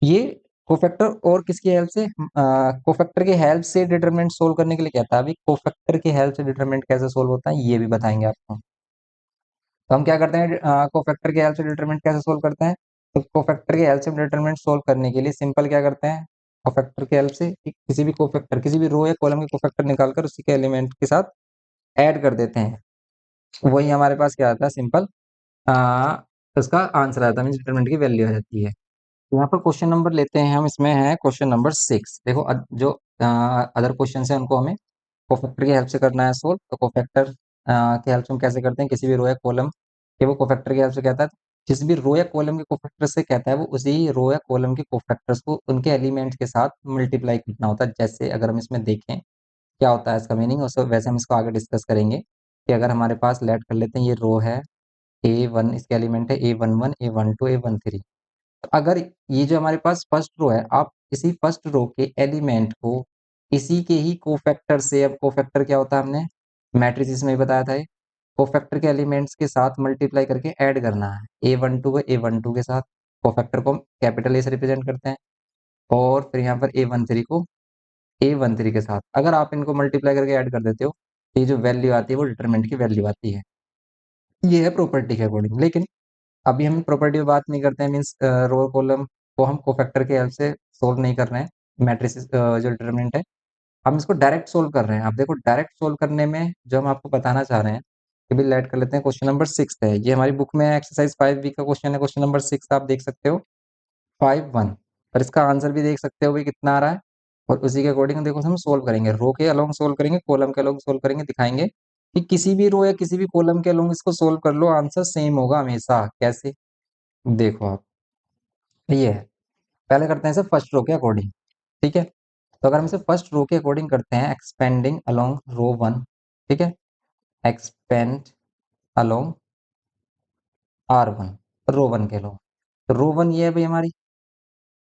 ये कोफैक्टर और किसकी हेल्प से, कोफैक्टर की हेल्प से डिटरमिनेंट सोल्व करने के लिए कहता है। अभी कोफैक्टर की हेल्प से डिटरमिनेंट कैसे सोल्व होता है ये भी बताएंगे आपको। तो हम क्या करते हैं, कोफैक्टर की हेल्प से डिटरमिनेंट कैसे सोल्व करते हैं, तो कोफैक्टर की हेल्प से डिटरमिनेंट सोल्व करने के लिए सिंपल क्या करते हैं, कोफैक्टर की हेल्प से किसी भी कोफैक्टर, किसी भी रो या कॉलम के कोफैक्टर निकालकर उसी के एलिमेंट के साथ ऐड कर देते हैं। वही हमारे पास क्या आता है, सिंपल उसका आंसर आता है, मीन डिटरमिनेंट की वैल्यू आ जाती है। यहाँ पर क्वेश्चन नंबर लेते हैं हम, इसमें है क्वेश्चन नंबर 6। देखो जो अदर क्वेश्चन है उनको हमें कोफैक्टर की हेल्प से करना है सोल्व। तो कोफैक्टर की हेल्प से हम कैसे करते हैं, किसी भी रो या कॉलम के वो कोफैक्टर की हेल्प से कहता है, जिस भी रो या कॉलम के कोफैक्टर से कहता है वो उसी रो या कॉलम के कोफैक्टर्स को उनके एलिमेंट के साथ मल्टीप्लाई करना होता है। जैसे अगर हम इसमें देखें क्या होता है इसका मीनिंग, उसको वैसे हम इसको आगे डिस्कस करेंगे कि अगर हमारे पास लेट कर लेते हैं ये रो है A1, इसके एलिमेंट है A11 A12 A13। तो अगर ये जो हमारे पास फर्स्ट रो है, आप इसी फर्स्ट रो के एलिमेंट को इसी के ही कोफैक्टर से, अब कोफैक्टर क्या होता है हमने मैट्रिसेस में ही बताया था, कोफैक्टर के एलिमेंट्स के साथ मल्टीप्लाई करके ऐड करना है। A12 को A12 के साथ, कोफैक्टर को हम कैपिटल ए से रिप्रेजेंट करते हैं, और फिर यहाँ पर A13 को A13 के साथ। अगर आप इनको मल्टीप्लाई करके ऐड कर देते हो ये जो वैल्यू आती है वो डिटरमिनेंट की वैल्यू आती है। ये है प्रॉपर्टी के अकॉर्डिंग। लेकिन अभी हम प्रॉपर्टी पे बात नहीं करते हैं, मीन्स रो कॉलम को हम कोफैक्टर के हेल्प से सोल्व नहीं कर रहे हैं, मैट्रिसेस जो डिटरमिनेंट है हम इसको डायरेक्ट सोल्व कर रहे हैं। अब देखो डायरेक्ट सोल्व करने में जो हम आपको बताना चाह रहे हैं, कि भी लेट कर लेते हैं, क्वेश्चन नंबर 6 है, ये हमारी बुक में एक्सरसाइज 5 का क्वेश्चन है, क्वेश्चन नंबर 6 आप देख सकते हो 5-1। और इसका आंसर भी देख सकते हो भाई कितना आ रहा है। और उसी के अकॉर्डिंग देखो हम सोल्व करेंगे, रो के अलोंग सोल्व करेंगे, कॉलम के अलोंग सोल्व करेंगे, दिखाएंगे कि किसी भी रो या किसी भी कॉलम के अलोंग इसको सोल्व कर लो, आंसर सेम होगा हमेशा। कैसे? देखो आप, ये है, पहले करते हैं इसे फर्स्ट रो के अकॉर्डिंग। ठीक है, तो अगर हम इसे फर्स्ट रो के अकॉर्डिंग करते हैं, एक्सपेंडिंग अलोंग रो 1, ठीक है, एक्सपेंड अलोंग R1, रो 1 के अलोंग। तो रो 1 ये है भाई हमारी,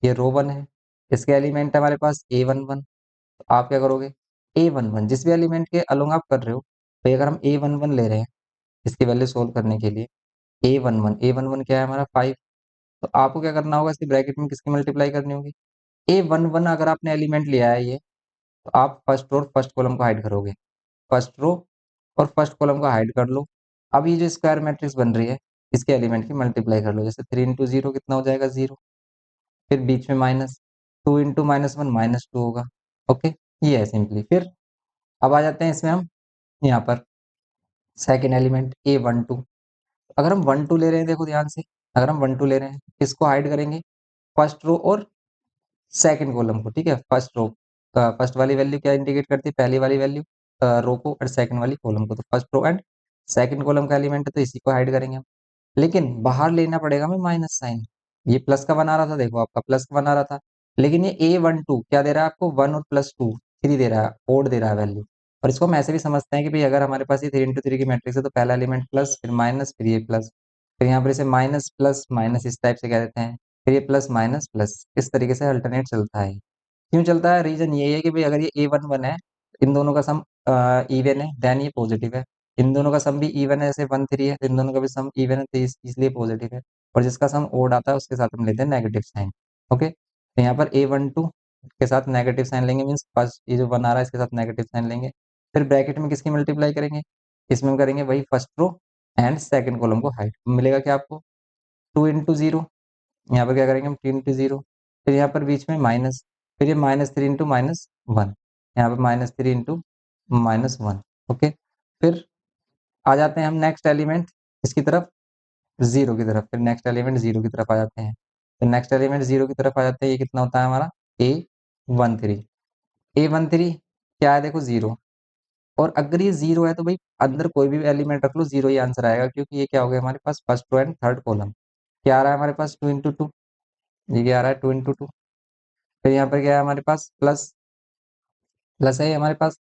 ये रो 1 है, इसके एलिमेंट हमारे पास A11। तो आप क्या करोगे, A11 जिस भी एलिमेंट के अलोंग आप कर रहे हो, तो अगर हम A11 ले रहे हैं इसकी वैल्यू सोल्व करने के लिए, A11 क्या है हमारा 5। तो आपको क्या करना होगा, इसकी ब्रैकेट में किसकी मल्टीप्लाई करनी होगी, A11 अगर आपने एलिमेंट लिया है ये, तो आप फर्स्ट रो और फर्स्ट कॉलम को हाइड करोगे, फर्स्ट रो और फर्स्ट कॉलम को हाइड कर लो। अब ये जो स्क्वायर मैट्रिक्स बन रही है, इसके एलिमेंट की मल्टीप्लाई कर लो, जैसे 3 इंटू जीरो कितना हो जाएगा 0, फिर बीच में माइनस, 2 इंटू -1 -2 होगा। ओके, ये है सिंपली। फिर अब आ जाते हैं इसमें हम यहाँ पर सेकेंड एलिमेंट A12। अगर हम 1 2 ले रहे हैं, देखो ध्यान से, अगर हम 1 2 ले रहे हैं किसको हाइड करेंगे, फर्स्ट रो और सेकंड कॉलम को। ठीक है, फर्स्ट रो, फर्स्ट वाली वैल्यू क्या इंडिकेट करती है, पहली वाली वैल्यू रो को, और सेकंड वाली कॉलम को। तो first row and second column का एलिमेंट है, तो इसी को हाइड करेंगे हम। लेकिन बाहर लेना पड़ेगा हमें माइनस साइन। ये प्लस का बना रहा था, देखो आपका प्लस का बना रहा था, लेकिन ये A12 क्या दे रहा है आपको, 1 और +2 3 दे रहा है, ओड दे रहा है वैल्यू। और इसको हम ऐसे भी समझते हैं कि भाई अगर हमारे पास ये 3 इंटू 3 की मैट्रिक्स है, तो पहला एलिमेंट प्लस, फिर माइनस, फिर ये प्लस, फिर यहाँ पर इसे माइनस प्लस माइनस इस टाइप से कह देते हैं, फिर ये प्लस माइनस प्लस, इस तरीके से अल्टरनेट चलता है। क्यों चलता है, रीजन ये है कि भाई अगर ये A11 है, इन दोनों का सम इवन है, देन ये पॉजिटिव है। इन दोनों का सम भी इवन है, जैसे 1 3 है, तो इन दोनों का भी सम इवन है, तो इसलिए पॉजिटिव है। और जिसका सम ओड आता है उसके साथ हम लेते हैं नेगेटिव साइन। ओके, तो यहाँ पर A12 के साथ नेगेटिव साइन लेंगे, मीन्स फर्स्ट ये जो 1 आ रहा है इसके साथ नेगेटिव साइन लेंगे। फिर ब्रैकेट में किसकी मल्टीप्लाई करेंगे, इसमें हम करेंगे वही first row and second column को हाइड, मिलेगा क्या आपको 2 इंटू जीरो, यहाँ पर क्या करेंगे हम 3 इंटू जीरो, फिर यहाँ पर बीच में माइनस, फिर ये -3 इंटू -1, यहाँ पर -3 इंटू -1। ओके, फिर आ जाते हैं हम नेक्स्ट एलिमेंट इसकी तरफ, जीरो की तरफ, फिर नेक्स्ट एलिमेंट जीरो की तरफ आ जाते हैं। तो नेक्स्ट एलिमेंट जीरो की तरफ आ जाते हैं, ये कितना होता है हमारा A13। A13 क्या है, देखो जीरो। और अगर ये जीरो है तो भाई अंदर कोई भी एलिमेंट रख लो, जीरो ही आंसर आएगा, क्योंकि ये क्या हो गया हमारे पास first row and third column. क्या आ रहा है हमारे पास 2 इंटू टू, ये क्या आ रहा है 2 इंटू टू। फिर यहाँ पर क्या है हमारे पास प्लस, प्लस है हमारे पास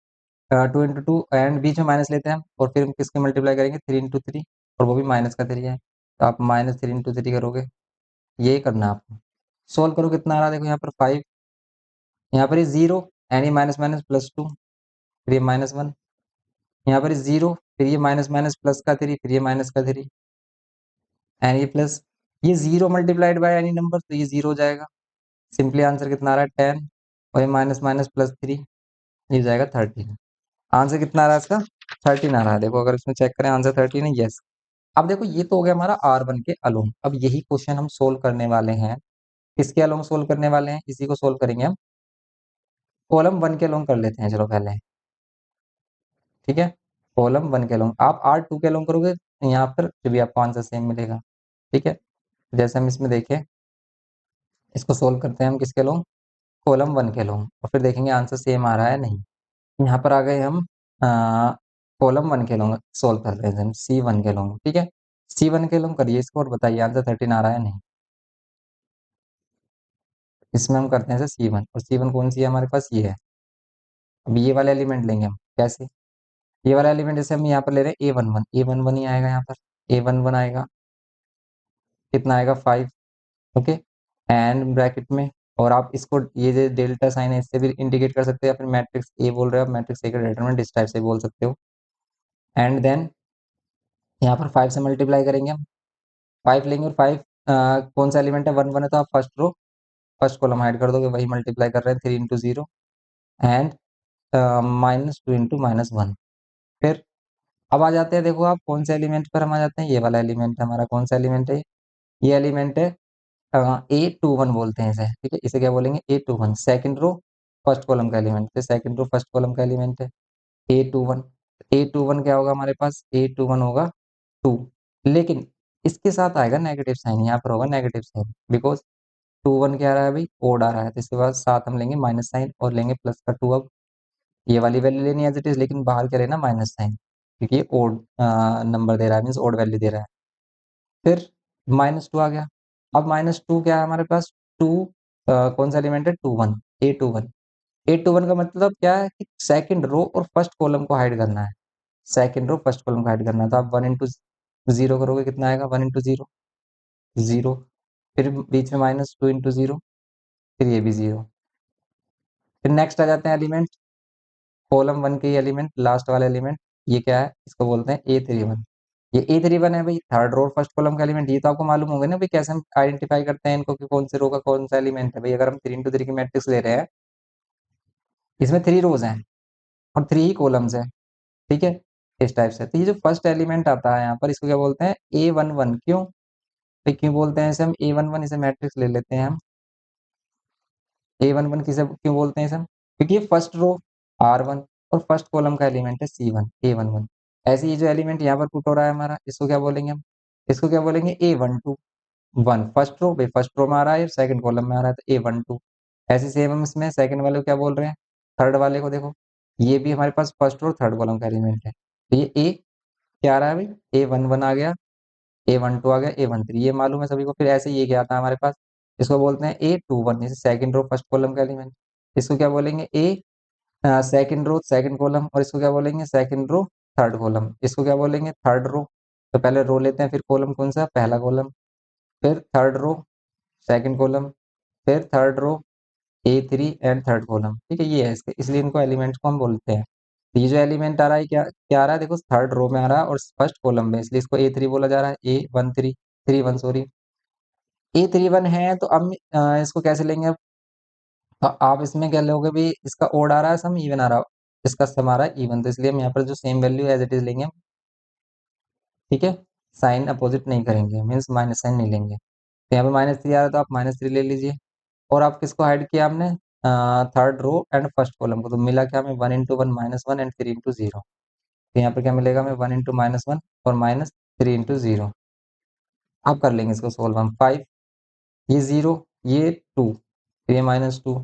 2 इंटू टू, एंड बीच में माइनस लेते हैं हम, और फिर हम किसके मल्टीप्लाई करेंगे 3 इंटू थ्री, और वो भी माइनस का 3 है, तो आप -3 इंटू थ्री करोगे। यही करना है आपको। सोल्व करो कितना आ रहा है, देखो यहाँ पर 5, यहाँ पर ये जीरो, एंड ये माइनस माइनस +2, फिर ये -1, यहाँ पर जीरो, फिर ये माइनस माइनस प्लस का 3, फिर ये माइनस का 3, एंड ये प्लस, ये zero multiplied by any number, तो ये जीरो हो जाएगा। सिंपली आंसर कितना आ रहा है 10, और ये माइनस माइनस +3, ये हो जाएगा 13। आंसर कितना आ रहा है इसका, 13 आ रहा है। देखो अगर इसमें चेक करें आंसर 13 है, यस। अब देखो ये तो हो गया हमारा R1 के अलोंग। अब यही क्वेश्चन हम सोल्व करने वाले हैं, किसके अलोंग सोल्व करने वाले हैं, इसी को सोल्व करेंगे हम कॉलम 1 के अलोंग कर लेते हैं, चलो पहले। ठीक है, कॉलम 1 के अलोंग आप R2 के अलोंग करोगे, यहाँ पर जो भी आपको आंसर सेम मिलेगा। ठीक है, जैसे हम इसमें देखें, इसको सोल्व करते हैं हम किसके अलोंग, कॉलम 1 के अलोंग, और फिर देखेंगे आंसर सेम आ रहा है नहीं। यहाँ पर आ गए हम कॉलम 1 के अलोंग सोल्व कर रहे हैं, C1 के अलोंग। ठीक है, C1 के अलोंग करिए इसको, और बताइए आंसर 13 आ रहा है नहीं। इसमें हम करते हैं जैसे C1, और C1 कौन सी है हमारे पास, ये है। अब ये वाला एलिमेंट लेंगे हम, कैसे, ये वाला एलिमेंट जैसे हम यहाँ पर ले रहे हैं A11 ही आएगा, यहाँ पर A11 आएगा, कितना आएगा 5। ओके, एंड ब्रैकेट में, और आप इसको ये जो डेल्टा साइन है इससे भी इंडिकेट कर सकते हैं, या फिर मैट्रिक्स ए बोल रहे हो, आप मैट्रिक्स ए का डिटरमिनेंट इस टाइप से बोल सकते हो। एंड देन यहाँ पर 5 से मल्टीप्लाई करेंगे हम, 5 लेंगे, और 5 कौन सा एलिमेंट है, 1 1 है, तो आप first row first column hide कर दोगे, वही मल्टीप्लाई कर रहे हैं 3 इंटू जीरो, एंड -2 इंटू -1। फिर अब आ जाते हैं, देखो आप कौन से एलिमेंट पर हम आ जाते हैं, ये वाला एलिमेंट हमारा कौन सा एलिमेंट है, ये एलिमेंट है A21 बोलते हैं इसे, ठीक है, इसे क्या बोलेंगे A21, second row first column का एलिमेंट, तो सेकंड रो फर्स्ट कॉलम का एलिमेंट है A21। A21 क्या होगा हमारे पास, A21 होगा 2, लेकिन इसके साथ आएगा नेगेटिव साइन, यहाँ पर होगा नेगेटिव साइन, बिकॉज 21 क्या आ रहा है भाई, ओड आ रहा है, तो इसके बाद साथ हम लेंगे माइनस साइन और लेंगे प्लस का 2। अब ये वाली वैल्यू लेनी है एज इट इज, लेकिन बाहर क्या लेना, माइनस साइन, क्योंकि ये ओड नंबर दे रहा है, मीन्स ओड वैल्यू दे रहा है। फिर -2 आ गया। अब -2 क्या है हमारे पास, 2 कौन सा एलिमेंट है, 21, A21। A21 का मतलब क्या है कि सेकंड रो और फर्स्ट कॉलम को हाइड करना है, सेकंड रो फर्स्ट कॉलम को हाइड करना है, तो आप 1 इंटू 0 करोगे, कितना आएगा, 1 इंटू 0, 0। फिर बीच में -2 इंटू 0, फिर ये भी 0। फिर नेक्स्ट आ जाते हैं एलिमेंट, कॉलम 1 के एलिमेंट, लास्ट वाला एलिमेंट, ये क्या है, इसको बोलते हैं A31। ये A31 है भाई, थर्ड रो फर्स्ट कॉलम का एलिमेंट, ये तो आपको मालूम होगा ना भाई, कैसे हम आइडेंटिफाई करते हैं इनको कि कौन से रो का कौन सा एलिमेंट है भाई। अगर हम 3 इंटू 3 की मैट्रिक्स ले रहे हैं, इसमें 3 रोज हैं और 3 ही कॉलम्स हैं, ठीक है, इस टाइप से। तो ये जो फर्स्ट एलिमेंट आता है यहाँ पर, इसको क्या बोलते हैं, A11। क्यों भाई, क्यों बोलते हैं इसे हम A11, इसे मैट्रिक्स ले लेते हैं हम, A11 किसे क्यों बोलते हैं इसे हम, क्योंकि ये फर्स्ट रो R1 और फर्स्ट कॉलम का एलिमेंट है C1, A11। ऐसे ये जो एलिमेंट यहाँ पर पुट हो रहा है हमारा, इसको क्या बोलेंगे हम, इसको क्या बोलेंगे, A12, 1 फर्स्ट रो भाई, फर्स्ट रो में आ रहा है, सेकंड कॉलम में आ रहा है, तो A12। ऐसे सेम हम इसमें सेकंड वाले को क्या बोल रहे हैं, थर्ड वाले को देखो, ये भी हमारे पास फर्स्ट और थर्ड कॉलम का एलिमेंट है, तो ये ए क्या आ रहा है भाई, A11 आ गया, A12 आ गया, A13, ये मालूम है सभी को। फिर ऐसे ये क्या आता है हमारे पास, इसको बोलते हैं A21, जैसे सेकंड रो फर्स्ट कॉलम का एलिमेंट, इसको क्या बोलेंगे, ए सेकंड रो सेकंड कॉलम, और इसको क्या बोलेंगे, सेकंड रो थर्ड कॉलम, इसको क्या बोलेंगे, थर्ड रो। तो पहले रो लेते हैं, फिर कॉलम कौन सा, पहला कॉलम, फिर थर्ड रो सेकंड कॉलम, फिर third row A3 and third column, ठीक है, ये है इसके, इसलिए इनको एलिमेंट्स को हम बोलते हैं। तो ये जो एलिमेंट आ रहा है, क्या क्या आ रहा है, देखो थर्ड रो में आ रहा है और फर्स्ट कॉलम में, इसलिए इसको A3 बोला जा रहा है, A13, 31 सॉरी, A31 है। तो अब इसको कैसे लेंगे अब, तो आप इसमें क्या लोगे भी, इसका ओड आ रहा है सम, इवन आ रहा है, इसका सम आ रहा है इवन, तो इसलिए हम यहाँ पर जो same value as it is लेंगे, ठीक है, साइन अपोजिट नहीं करेंगे, मीन्स माइनस साइन नहीं लेंगे। तो यहाँ पे -3 आ रहा है, तो आप -3 ले लीजिए। और आप किसको हाइड किया हमने, third row and first column को, तो मिला क्या हमें, 1 इंटू 1 -1 एंड 3 इंटू 0। तो यहाँ पर क्या मिलेगा हमें, 1 इंटू -1 और -3 इंटू 0। आप कर लेंगे इसको सोल्व हम, 5, ये 0, ये 2, फिर ये -2,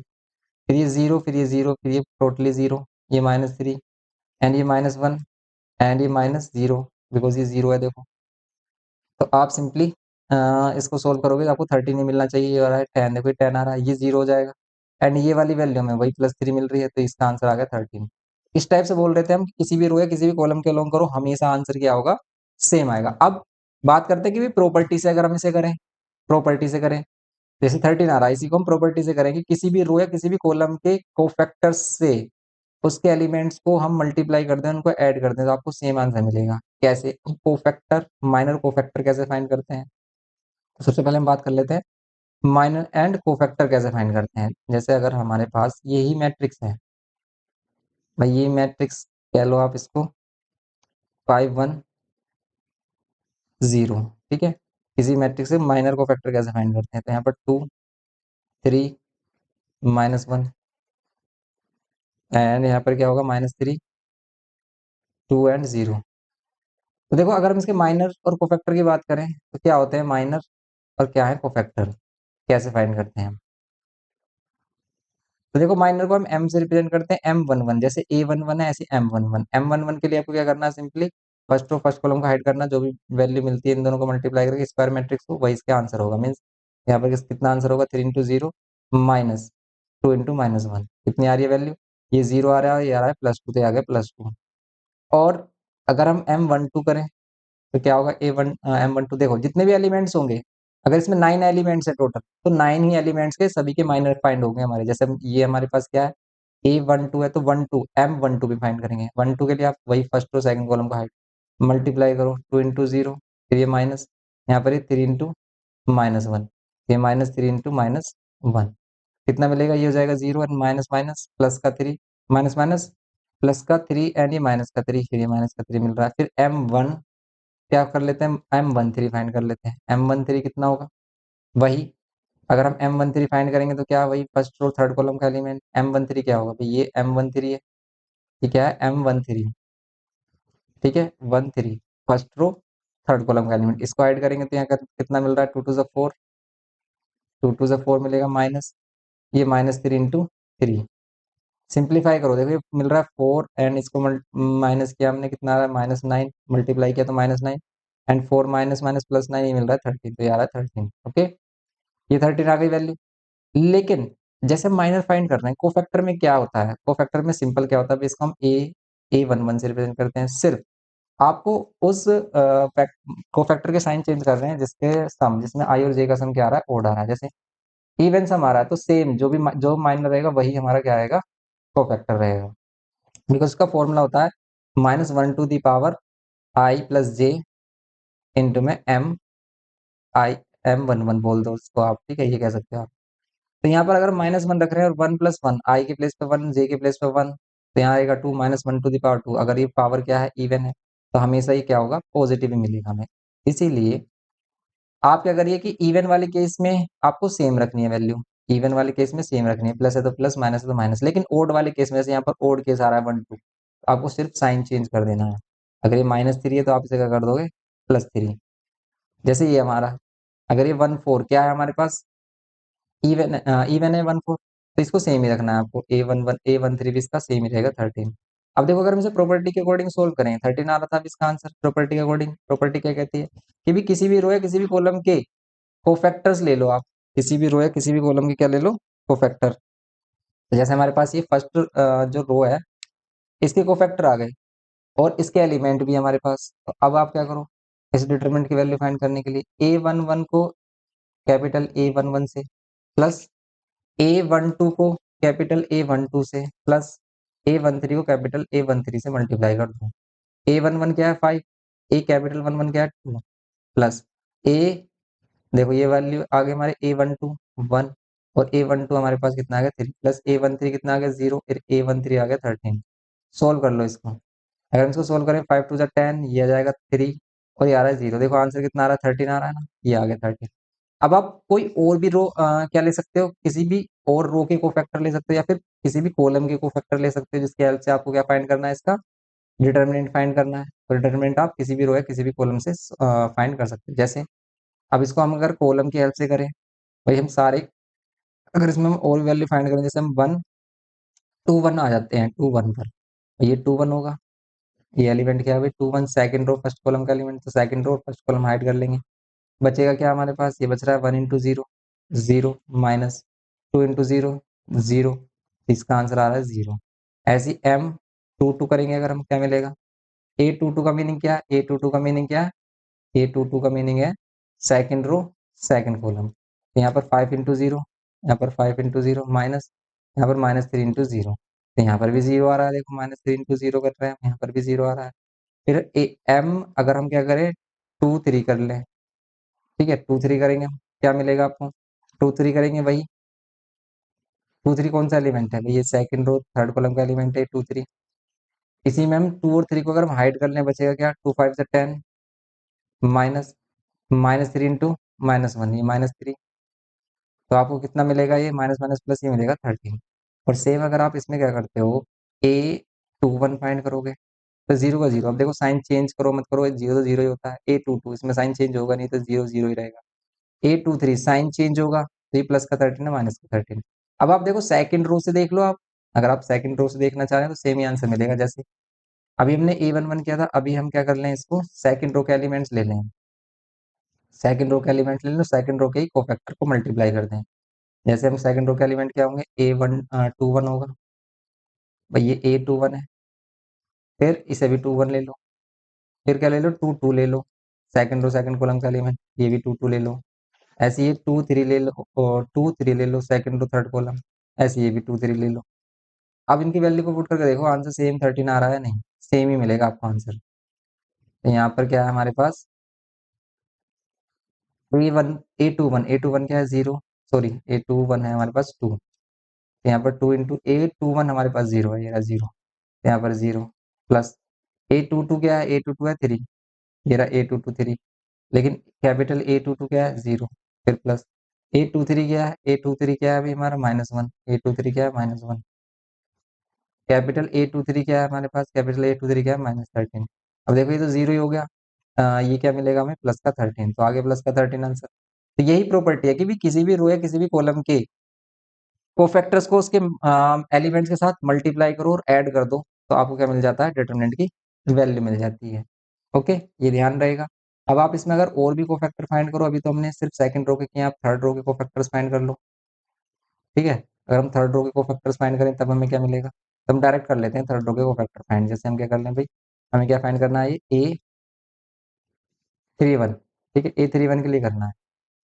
फिर ये 0, फिर ये 0, फिर ये टोटली 0, ये -3 एंड ये -1 एंड ये -0, बिकॉज ये 0 है देखो। तो आप सिंपली इसको सोल्व करोगे तो आपको 13 ही मिलना चाहिए, ये आ रहा है 10, देखो ये 10 आ रहा है, ये 0 हो जाएगा एंड ये वाली वैल्यू हमें वही +3 मिल रही है, तो इसका आंसर आ गया 13। इस टाइप से बोल रहे थे हम, किसी भी रो या किसी भी कॉलम के अलोंग करो, हमेशा आंसर क्या होगा, सेम आएगा। अब बात करते हैं कि भी प्रॉपर्टी से अगर हम इसे करें, प्रॉपर्टी से करें, जैसे 13 आ रहा है, इसी को हम प्रॉपर्टी से करें कि किसी भी रो या किसी भी कॉलम के कोफैक्टर्स से उसके एलिमेंट्स को हम मल्टीप्लाई कर दें, उनको ऐड कर दें, तो आपको सेम आंसर मिलेगा। कैसे, कोफैक्टर, माइनर कोफैक्टर कैसे फाइंड करते हैं, तो सबसे पहले हम बात कर लेते हैं माइनर एंड कोफैक्टर कैसे फाइंड करते हैं। जैसे अगर हमारे पास यही मैट्रिक्स है भाई, ये मैट्रिक्स कह लो आप इसको 5 1 0, ठीक है, किसी मैट्रिक्स से माइनर कोफैक्टर कैसे फाइंड करते हैं, तो यहाँ पर 2 3 -1 एंड यहाँ पर क्या होगा, -3 2 एंड 0। तो देखो अगर हम इसके माइनर और कोफैक्टर की बात करें, तो क्या होते हैं माइनर और क्या है कोफैक्टर, कैसे फाइंड करते हैं हम। तो देखो माइनर को हम m से रिप्रेजेंट करते हैं, M11, जैसे A11 है ऐसे M11। M11 के लिए आपको क्या करना है, simply first row first column को हाइड करना, जो भी वैल्यू मिलती है इन दोनों को मल्टीप्लाई करके स्क्वायर मैट्रिक्स को, वही इसका आंसर होगा। मीन्स यहाँ पर कितना आंसर होगा, 3 इंटू 0 -2 इंटू -1, कितनी आ रही है वैल्यू, ये 0 आ रहा है, ये आ रहा है +2, तो ये आ गया +2। और अगर हम M12 करें तो क्या होगा, M12, देखो जितने भी एलिमेंट्स होंगे, अगर इसमें 9 एलिमेंट्स है टोटल, तो 9 ही एलिमेंट्स के सभी के माइनर फाइंड होंगे हमारे। जैसे ये हमारे पास क्या है, A12 है, तो 12 M12 भी फाइंड करेंगे। 12 के लिए आप वही फर्स्ट रो सेकंड कॉलम को हाइड मल्टीप्लाई करो, 2 इंटू 0, फिर ये माइनस, यहाँ पर ये 3 इंटू -1, ये -3 इंटू -1, कितना मिलेगा, ये हो जाएगा 0 एंड माइनस माइनस प्लस का 3, माइनस माइनस प्लस का 3 एंड ये माइनस का 3, फिर ये माइनस का 3 मिल रहा है। फिर M1 क्या कर लेते हैं, M13 फाइंड कर लेते हैं। M13 कितना होगा, वही अगर हम M13 फाइंड करेंगे तो क्या, वही फर्स्ट रो थर्ड कॉलम का एलिमेंट। M13 क्या होगा भाई, ये M13 है, ये क्या है M13, ठीक है 13 फर्स्ट रो थर्ड कॉलम का एलिमेंट। इसको ऐड करेंगे तो यहाँ कितना मिल रहा है, 2 टू ज़ 4, 2 टू ज़ 4 मिलेगा माइनस, ये -3 इंटू 3। सिंप्लीफाई करो, देखो ये मिल रहा है 4 एंड इसको माइनस किया हमने, कितना आ रहा है -9, मल्टीप्लाई किया तो -9 एंड 4 माइनस माइनस प्लस 9, ये मिल रहा है 13, तो ये आ रहा है 13। ओके, ये 13 आ गई वैल्यू। लेकिन जैसे माइनर फाइंड कर रहे हैं, कोफैक्टर में क्या होता है, कोफैक्टर में सिंपल क्या होता है, इसको हम A11 से रिप्रेजेंट करते हैं। सिर्फ आपको उस कोफैक्टर के साइन चेंज कर रहे हैं जिसके सम, जिसमें आई और जे का सम क्या आ रहा है, ओड आ रहा है। जैसे इवन सम आ रहा है तो सेम जो माइनर रहेगा वही हमारा क्या आएगा, कोफैक्टर रहेगा। बिकॉज उसका फॉर्मूला होता है -1 to the power i plus j into में M11 बोल दो उसको आप, ठीक है, ये कह सकते हो आप। तो यहाँ पर अगर -1 रख रहे हैं और 1+1, आई के प्लेस पे 1, जे के प्लेस पे 1, तो यहाँ आएगा 2 -1 टू द पावर 2। अगर ये पावर क्या है, इवन है, तो हमेशा ही क्या होगा, पॉजिटिव ही मिलेगा हमें। इसीलिए आप क्या करिए कि इवन वाले केस में आपको सेम रखनी है वैल्यू, इवन वाले केस में सेम रखनी है, प्लस है तो प्लस, माइनस है तो माइनस। लेकिन ओड वाले केस में, जैसे यहाँ पर ओड केस आ रहा है 1 2, तो आपको सिर्फ साइन चेंज कर देना है। अगर ये -3 है तो आप इसे क्या कर दोगे, +3। जैसे ये हमारा, अगर ये 1 4 क्या है हमारे पास, इवन इवन है 1 4, तो इसको सेम ही रखना है आपको, A13 भी इसका सेम ही रहेगा 13। अब देखो अगर हम इसे प्रॉपर्टी के अकॉर्डिंग सोल्व करें, 13 आ रहा था अब इसका आंसर प्रॉपर्टी के अकॉर्डिंग। प्रॉपर्टी क्या कहती है कि भी किसी भी रो या किसी भी कॉलम के कोफैक्टर्स ले लो आप, किसी भी रो या किसी भी कॉलम के क्या ले लो, कोफैक्टर। तो जैसे हमारे पास ये फर्स्ट जो रो है, इसके कोफैक्टर आ गए और इसके एलिमेंट भी हमारे पास। तो अब आप क्या करो, इस डिटरमिनेंट की वैल्यू फाइंड करने के लिए A11 को कैपिटल A11 से, प्लस A12 को कैपिटल A12 से, प्लस A13 को कैपिटल A13 से मल्टीप्लाई कर दो। A11 क्या है 5, ए कैपिटल 11 क्या है 2, प्लस ए, देखो ये वैल्यू आ गई हमारे A12 1, और A12 हमारे पास कितना आ गया 3, प्लस A13 कितना आ गया 0, फिर A13 आ गया 13। सोल्व कर लो इसको, अगर हम इसको सोल्व करें 5 टू 10, ये आ जाएगा 3 और ये आ रहा है 0। देखो आंसर कितना आ रहा है, 13 आ रहा है ना, ये आ गया 13। अब आप कोई और भी रो क्या ले सकते हो, किसी भी और रो के कोफैक्टर ले सकते हो, या फिर किसी भी कॉलम के कोफैक्टर ले सकते हो, जिसकी हेल्प से आपको क्या फाइंड करना है, इसका डिटरमिनेंट फाइंड करना है। तो डिटरमिनेंट आप किसी भी रो या किसी भी कॉलम से फाइंड कर सकते हो। जैसे अब इसको हम अगर कॉलम की हेल्प से करें, भाई हम सारे, अगर इसमें हम और वैल्यू फाइंड करें, जैसे हम 1 2 1 आ जाते हैं 2 1 पर, तो ये 2 1 होगा। ये एलिमेंट क्या है भाई 2 1, सेकंड रो फर्स्ट कॉलम का एलिमेंट, तो second row first column hide कर लेंगे। बचेगा क्या हमारे पास, ये बच रहा है 1 इंटू 0 0, माइनस 2 इंटू 0 0, इसका आंसर आ रहा है 0। ऐसी M22 करेंगे अगर हम, क्या मिलेगा, A22 का मीनिंग क्या है, A22 का मीनिंग क्या है, A22 का मीनिंग है सेकंड रो सेकंड कॉलम। तो यहाँ पर 5 इंटू 0, यहाँ पर 5 इंटू 0 माइनस, यहाँ पर -3 इंटू 0, तो यहाँ पर भी 0 आ रहा है, देखो -3 इंटू 0 कर रहे हैं, यहाँ पर भी 0 आ रहा है। फिर M अगर हम क्या करें 2 3 कर लें, ठीक है 2 3 करेंगे हम, क्या मिलेगा आपको, 2 3 करेंगे वही, 2 3 कौन सा एलिमेंट है भाई, ये सेकंड रो थर्ड कॉलम का एलिमेंट है 2 3। इसी में हम 2 और 3 को अगर हम हाइड कर लें, बचेगा क्या, 2 5 से 10, माइनस -3 इंटू -1, ये -3, तो आपको कितना मिलेगा, ये माइनस माइनस प्लस ये मिलेगा 13। और सेम अगर आप इसमें क्या करते हो, A21 फाइंड करोगे, तो 0 का 0, अब देखो साइन चेंज करो मत करो, 0 तो 0 ही होता है। A22 इसमें साइन चेंज होगा नहीं, तो 0 0 ही रहेगा। A23 साइन चेंज होगा, तो ये प्लस का 13 है, माइनस का 13। अब आप देखो सेकंड रो से देख लो आप, अगर आप सेकंड रो से देखना चाह रहे हैं तो सेम ही आंसर मिलेगा। जैसे अभी हमने A11 किया था, अभी हम क्या कर लें, इसको सेकंड रो के एलिमेंट्स ले लें, सेकंड रो के एलिमेंट ले लो, सेकंड रो के ही कोफैक्टर को मल्टीप्लाई कर दें। जैसे हम सेकंड रो के एलिमेंट क्या होंगे, A21 होगा, भाई ये A21 है, फिर इसे भी 2 1 ले लो, फिर क्या ले लो 2 2 ले लो, सेकंड रो सेकंड कॉलम का एलिमेंट, ये भी 2 2 ले लो। ऐसे ये 2 3 ले लो, और 2 3 ले लो सेकंड रो थर्ड कॉलम, ऐसे ये भी 2 3 ले लो। अब इनकी वैल्यू को पुट करके देखो आंसर सेम 13 आ रहा है, नहीं सेम ही मिलेगा आपको आंसर। तो यहाँ पर क्या है हमारे पास, A21 क्या है 0, सॉरी A21 है हमारे पास 2, तो यहाँ पर 2 इंटू A21 हमारे पास 0 है, ये रहा 0। यहाँ पर 0 प्लस A22 क्या है, A22 है 3, ये रहा A22 3, लेकिन कैपिटल A22 क्या है 0, फिर प्लस A23 क्या है, A23 क्या है अभी हमारा -1, A23 क्या है -1, कैपिटल A23 क्या है हमारे पास, कैपिटल A23 क्या है -13। अब देखो ये तो 0 ही हो गया, ये क्या मिलेगा हमें प्लस का 13, तो आगे प्लस का 13 आंसर। तो यही प्रॉपर्टी है कि भी किसी भी रो या किसी भी कॉलम के कोफैक्टर्स को उसके एलिमेंट्स के साथ मल्टीप्लाई करो और ऐड कर दो, तो आपको क्या मिल जाता है, डिटरमिनेंट की वैल्यू मिल जाती है। ओके, ये ध्यान रहेगा। अब आप इसमें अगर और भी कोफैक्टर फाइंड करो, अभी तो हमने सिर्फ सेकंड रो के किए, आप थर्ड रो के कोफैक्टर्स फाइंड कर लो। ठीक है, अगर हम थर्ड रो के कोफैक्टर्स फाइंड करें तब हमें क्या मिलेगा, तो हम डायरेक्ट कर लेते हैं थर्ड रो के कोफैक्टर फाइंड। जैसे हम क्या कर लें भाई, हमें क्या फाइंड करना है, ये A31, ठीक है, A31 के लिए करना है।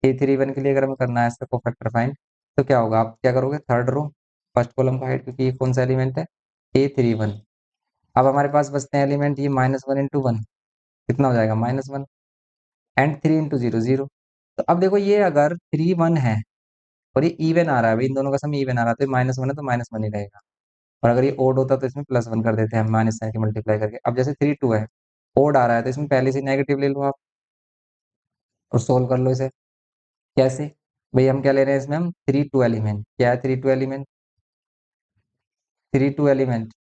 A31 के लिए अगर हमें करना है इसका कोफैक्टर फाइंड, तो क्या होगा, आप क्या करोगे, थर्ड रो फर्स्ट कॉलम का हाइट, क्योंकि ये कौन सा एलिमेंट है, A31। अब हमारे पास बचते हैं एलिमेंट ये -1 इंटू 1, कितना हो जाएगा -1, एंड 3 इंटू 0 0। तो अब देखो ये अगर 3 1 है और ये इवन आ रहा है, अभी इन दोनों का सम इवन आ रहा है, तो -1 है तो -1 ही रहेगा। और अगर ये ओड होता तो इसमें +1 कर देते हैं हम, माइनस साइन के मल्टीप्लाई करके। अब जैसे 3 2 है, ओड आ रहा है, तो इसमें पहले से नेगेटिव ले लो आप और सोल्व कर लो इसे। कैसे भाई, हम क्या ले रहे हैं इसमें, हम 3 2 एलिमेंट, क्या है 3 2 एलिमेंट, 3 2 एलिमेंट,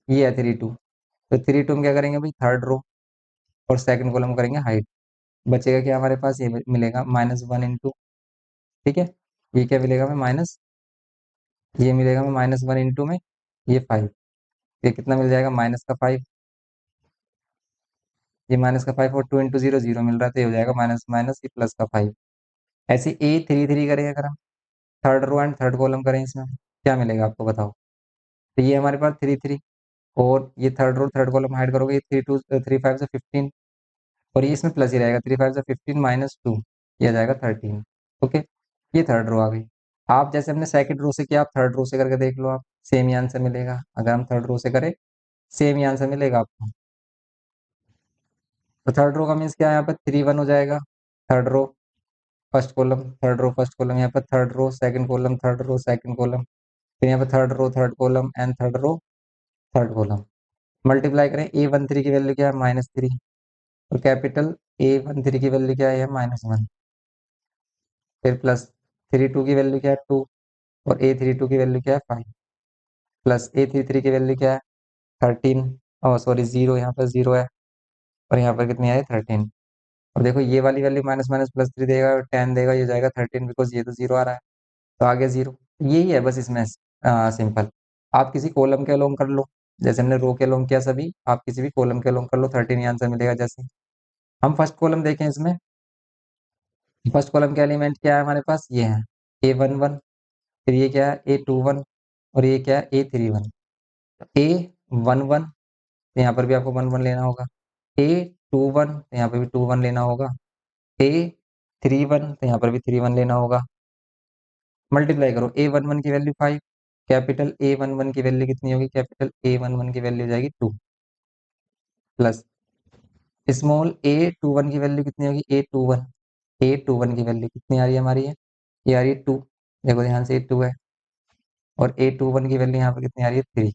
ये है 3 2। तो 3 2 हम क्या करेंगे भाई, थर्ड रो और सेकंड कॉलम करेंगे हाइट, बचेगा क्या हमारे पास, ये मिलेगा -1 इंटू, ठीक है, ये क्या मिलेगा हमें माइनस, ये मिलेगा हमें -1 इंटू में ये 5, ये कितना मिल जाएगा, माइनस का 5, ये माइनस का 5 और 2 इंटू 0 0 मिल रहा है, तो ये हो जाएगा माइनस माइनस ये प्लस का 5। ऐसे A33 करें अगर हम, third row and third column करें इसमें, क्या मिलेगा आपको बताओ। तो ये हमारे पास 3 3, और ये third row third column hide करोगे, ये 3 2 3 5 से 15, और ये इसमें प्लस ही रहेगा, 3 5 से 15 -2, ये आ जाएगा 13। ओके, ये थर्ड रो आ गई। आप जैसे हमने सेकंड रो से किया, आप थर्ड रो से करके देख लो, आप सेम ही आंसर मिलेगा। अगर हम थर्ड रो से करें सेम ही आंसर मिलेगा आपको। तो थर्ड रो का मीन्स क्या है, यहाँ पर 3 1 हो जाएगा, third row first column, third row first column, यहाँ पर third row second column, third row second column, फिर यहाँ पर third row third column and third row third column. Multiply करें, A13 की वैल्यू क्या है, -3, और कैपिटल A13 की वैल्यू क्या है, -1, फिर प्लस 32 की वैल्यू क्या है 2, और A32 की वैल्यू क्या है 5, प्लस A33 की वैल्यू क्या है 13, और सॉरी 0, यहाँ पर 0 है, और यहाँ पर कितनी है 13। अब देखो ये वाली वैल्यू माइनस माइनस +3 देगा और 10 देगा, ये हो जाएगा 13, बिकॉज ये तो 0 आ रहा है, तो आ गया 0। यही है बस इसमें सिंपल। आप किसी कॉलम के अलोंग कर लो, जैसे हमने रो के अलोंग किया सभी, आप किसी भी कॉलम के अलोंग कर लो, 13 ही आंसर मिलेगा। जैसे हम फर्स्ट कॉलम देखें इसमें, फर्स्ट कॉलम के एलिमेंट क्या है हमारे पास, ये है A11, फिर ये क्या है A21, और ये क्या है A31। A11, यहाँ पर भी आपको 1 1 लेना होगा, A21 यहाँ पर भी 2 1 लेना होगा, A31 तो यहाँ पर भी 3 1 लेना होगा। मल्टीप्लाई करो, A11 की वैल्यू 5, कैपिटल A11 की वैल्यू कितनी होगी, कैपिटल A11 की वैल्यू हो जाएगी 2, प्लस स्मॉल A21 की वैल्यू कितनी होगी, A21 की वैल्यू कितनी आ रही है हमारी, ये आ रही है 2, देखो ध्यान से ये 2 है, और A21 की वैल्यू यहाँ पर कितनी आ रही है 3,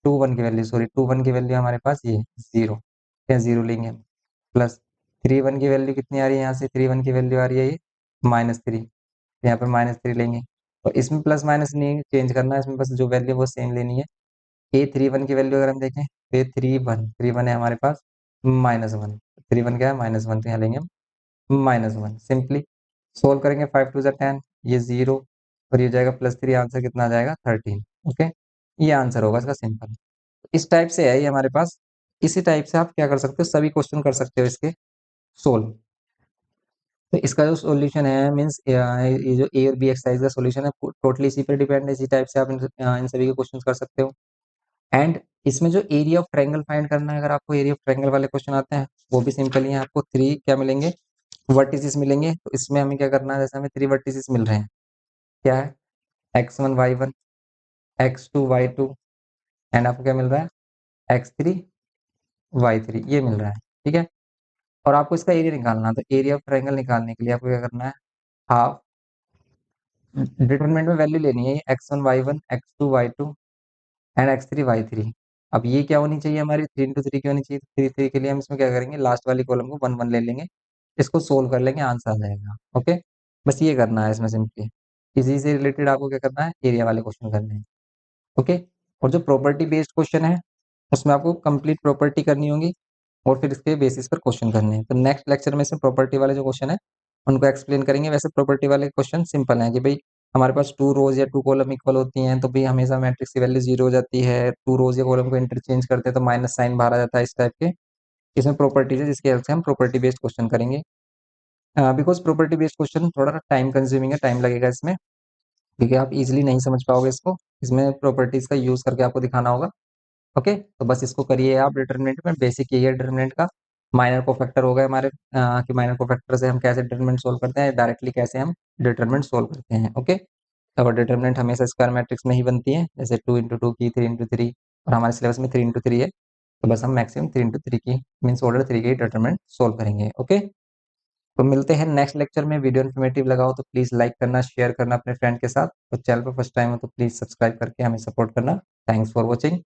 21 की वैल्यू, सॉरी 21 की वैल्यू हमारे पास ये 0, या 0 लेंगे हम, प्लस 31 की वैल्यू कितनी आ रही है, यहाँ से 31 की वैल्यू आ रही है ये -3, यहाँ पर -3 लेंगे, और इसमें प्लस माइनस नहीं चेंज करना है, इसमें बस जो वैल्यू वो सेम लेनी है। A31 की वैल्यू अगर हम देखें, तो ये 3 1 है हमारे पास, -1, 3 1 क्या है -1, तो यहाँ लेंगे हम -1। सिंपली सोल्व करेंगे, 5 2 10, ये 0, और ये हो जाएगा +3, आंसर कितना आ जाएगा 13। ओके, ये आंसर होगा इसका सिंपल। इस टाइप से है ये हमारे पास, इसी टाइप से आप क्या कर सकते हो, सभी क्वेश्चन कर सकते हो इसके सोल्व। तो इसका जो सॉल्यूशन है मींस ये जो ए और बी एक्सरसाइज का सॉल्यूशन है टोटली इसी पर डिपेंड है, इसी टाइप से आप इन सभी के क्वेश्चंस कर सकते हो। एंड इसमें जो एरिया ऑफ ट्रायंगल फाइंड करना है, अगर आपको एरिया ऑफ ट्रायंगल वाले क्वेश्चन आते हैं, वो भी सिंपल ही है। आपको 3 क्या मिलेंगे, वर्टिसेस मिलेंगे, तो इसमें हमें क्या करना है, जैसे हमें 3 वर्टिसेस मिल रहे हैं, क्या है x1 y1 x2 y2, and आपको क्या मिल रहा है x3 y3, ये मिल रहा है, ठीक है। और आपको इसका एरिया निकालना है, तो एरिया ऑफ ट्रायंगल निकालने के लिए आपको क्या करना है, हाफ डिटरमिनेंट में वैल्यू लेनी है, x1 y1 x2 y2, and x3 y3। अब ये क्या होनी चाहिए हमारी 3 into 3 की होनी चाहिए। 3 3 के लिए हम इसमें क्या करेंगे, लास्ट वाली कॉलम को 1 1 ले लेंगे, इसको सोल्व कर लेंगे, आंसर आ जाएगा। ओके, बस ये करना है इसमें सिंपली। इसी से रिलेटेड आपको क्या करना है, एरिया वाले क्वेश्चन करने हैं। ओके, और जो प्रॉपर्टी बेस्ड क्वेश्चन है उसमें आपको कंप्लीट प्रॉपर्टी करनी होगी और फिर इसके बेसिस पर क्वेश्चन करने हैं। तो नेक्स्ट लेक्चर में से प्रॉपर्टी वाले जो क्वेश्चन है उनको एक्सप्लेन करेंगे। वैसे प्रॉपर्टी वाले क्वेश्चन सिंपल हैं कि भाई हमारे पास 2 रोज या 2 कॉलम इक्वल होती हैं तो भी हमेशा मैट्रिक्स की वैल्यू 0 हो जाती है। 2 रोज या कॉलम को इंटरचेंज करते हैं तो माइनस साइन बाहर आ जाता है, इस टाइप के। इसमें प्रॉपर्टीज है जिसकी हेल्प से हम प्रॉपर्टी बेस्ड क्वेश्चन करेंगे। बिकॉज प्रॉपर्टी बेस्ड क्वेश्चन थोड़ा टाइम कंज्यूमिंग है, टाइम लगेगा इसमें, क्योंकि आप इजिली नहीं समझ पाओगे इसको। इसमें प्रॉपर्टीज का यूज करके आपको दिखाना होगा। ओके, तो बस इसको करिए आप डिटरमिनेंट में। बेसिक यही है डिटरमिनेंट का। माइनर को फैक्टर हो गए हमारे, कि माइनर को फैक्टर से हम कैसे डिटरमिनेंट सोल्व करते हैं, डायरेक्टली कैसे हम डिटरमिनेंट सोल्व करते हैं। ओके, और डिटरमिनेंट हमेशा स्क्वायर मैट्रिक्स में ही बनती है, जैसे 2 into 2 की, 3 into 3, और हमारे सिलेबस में 3 into 3 है। तो बस हम मैक्सिमम 3 into 3 की, मीन्स ऑर्डर 3 की डिटरमिनेंट सोल्व करेंगे। ओके, तो मिलते हैं नेक्स्ट लेक्चर में। वीडियो इन्फॉर्मेटिव लगाओ तो प्लीज लाइक करना, शेयर करना अपने फ्रेंड के साथ, और चैनल पर फर्स्ट टाइम हो तो प्लीज सब्सक्राइब करके हमें सपोर्ट करना। Thanks for watching.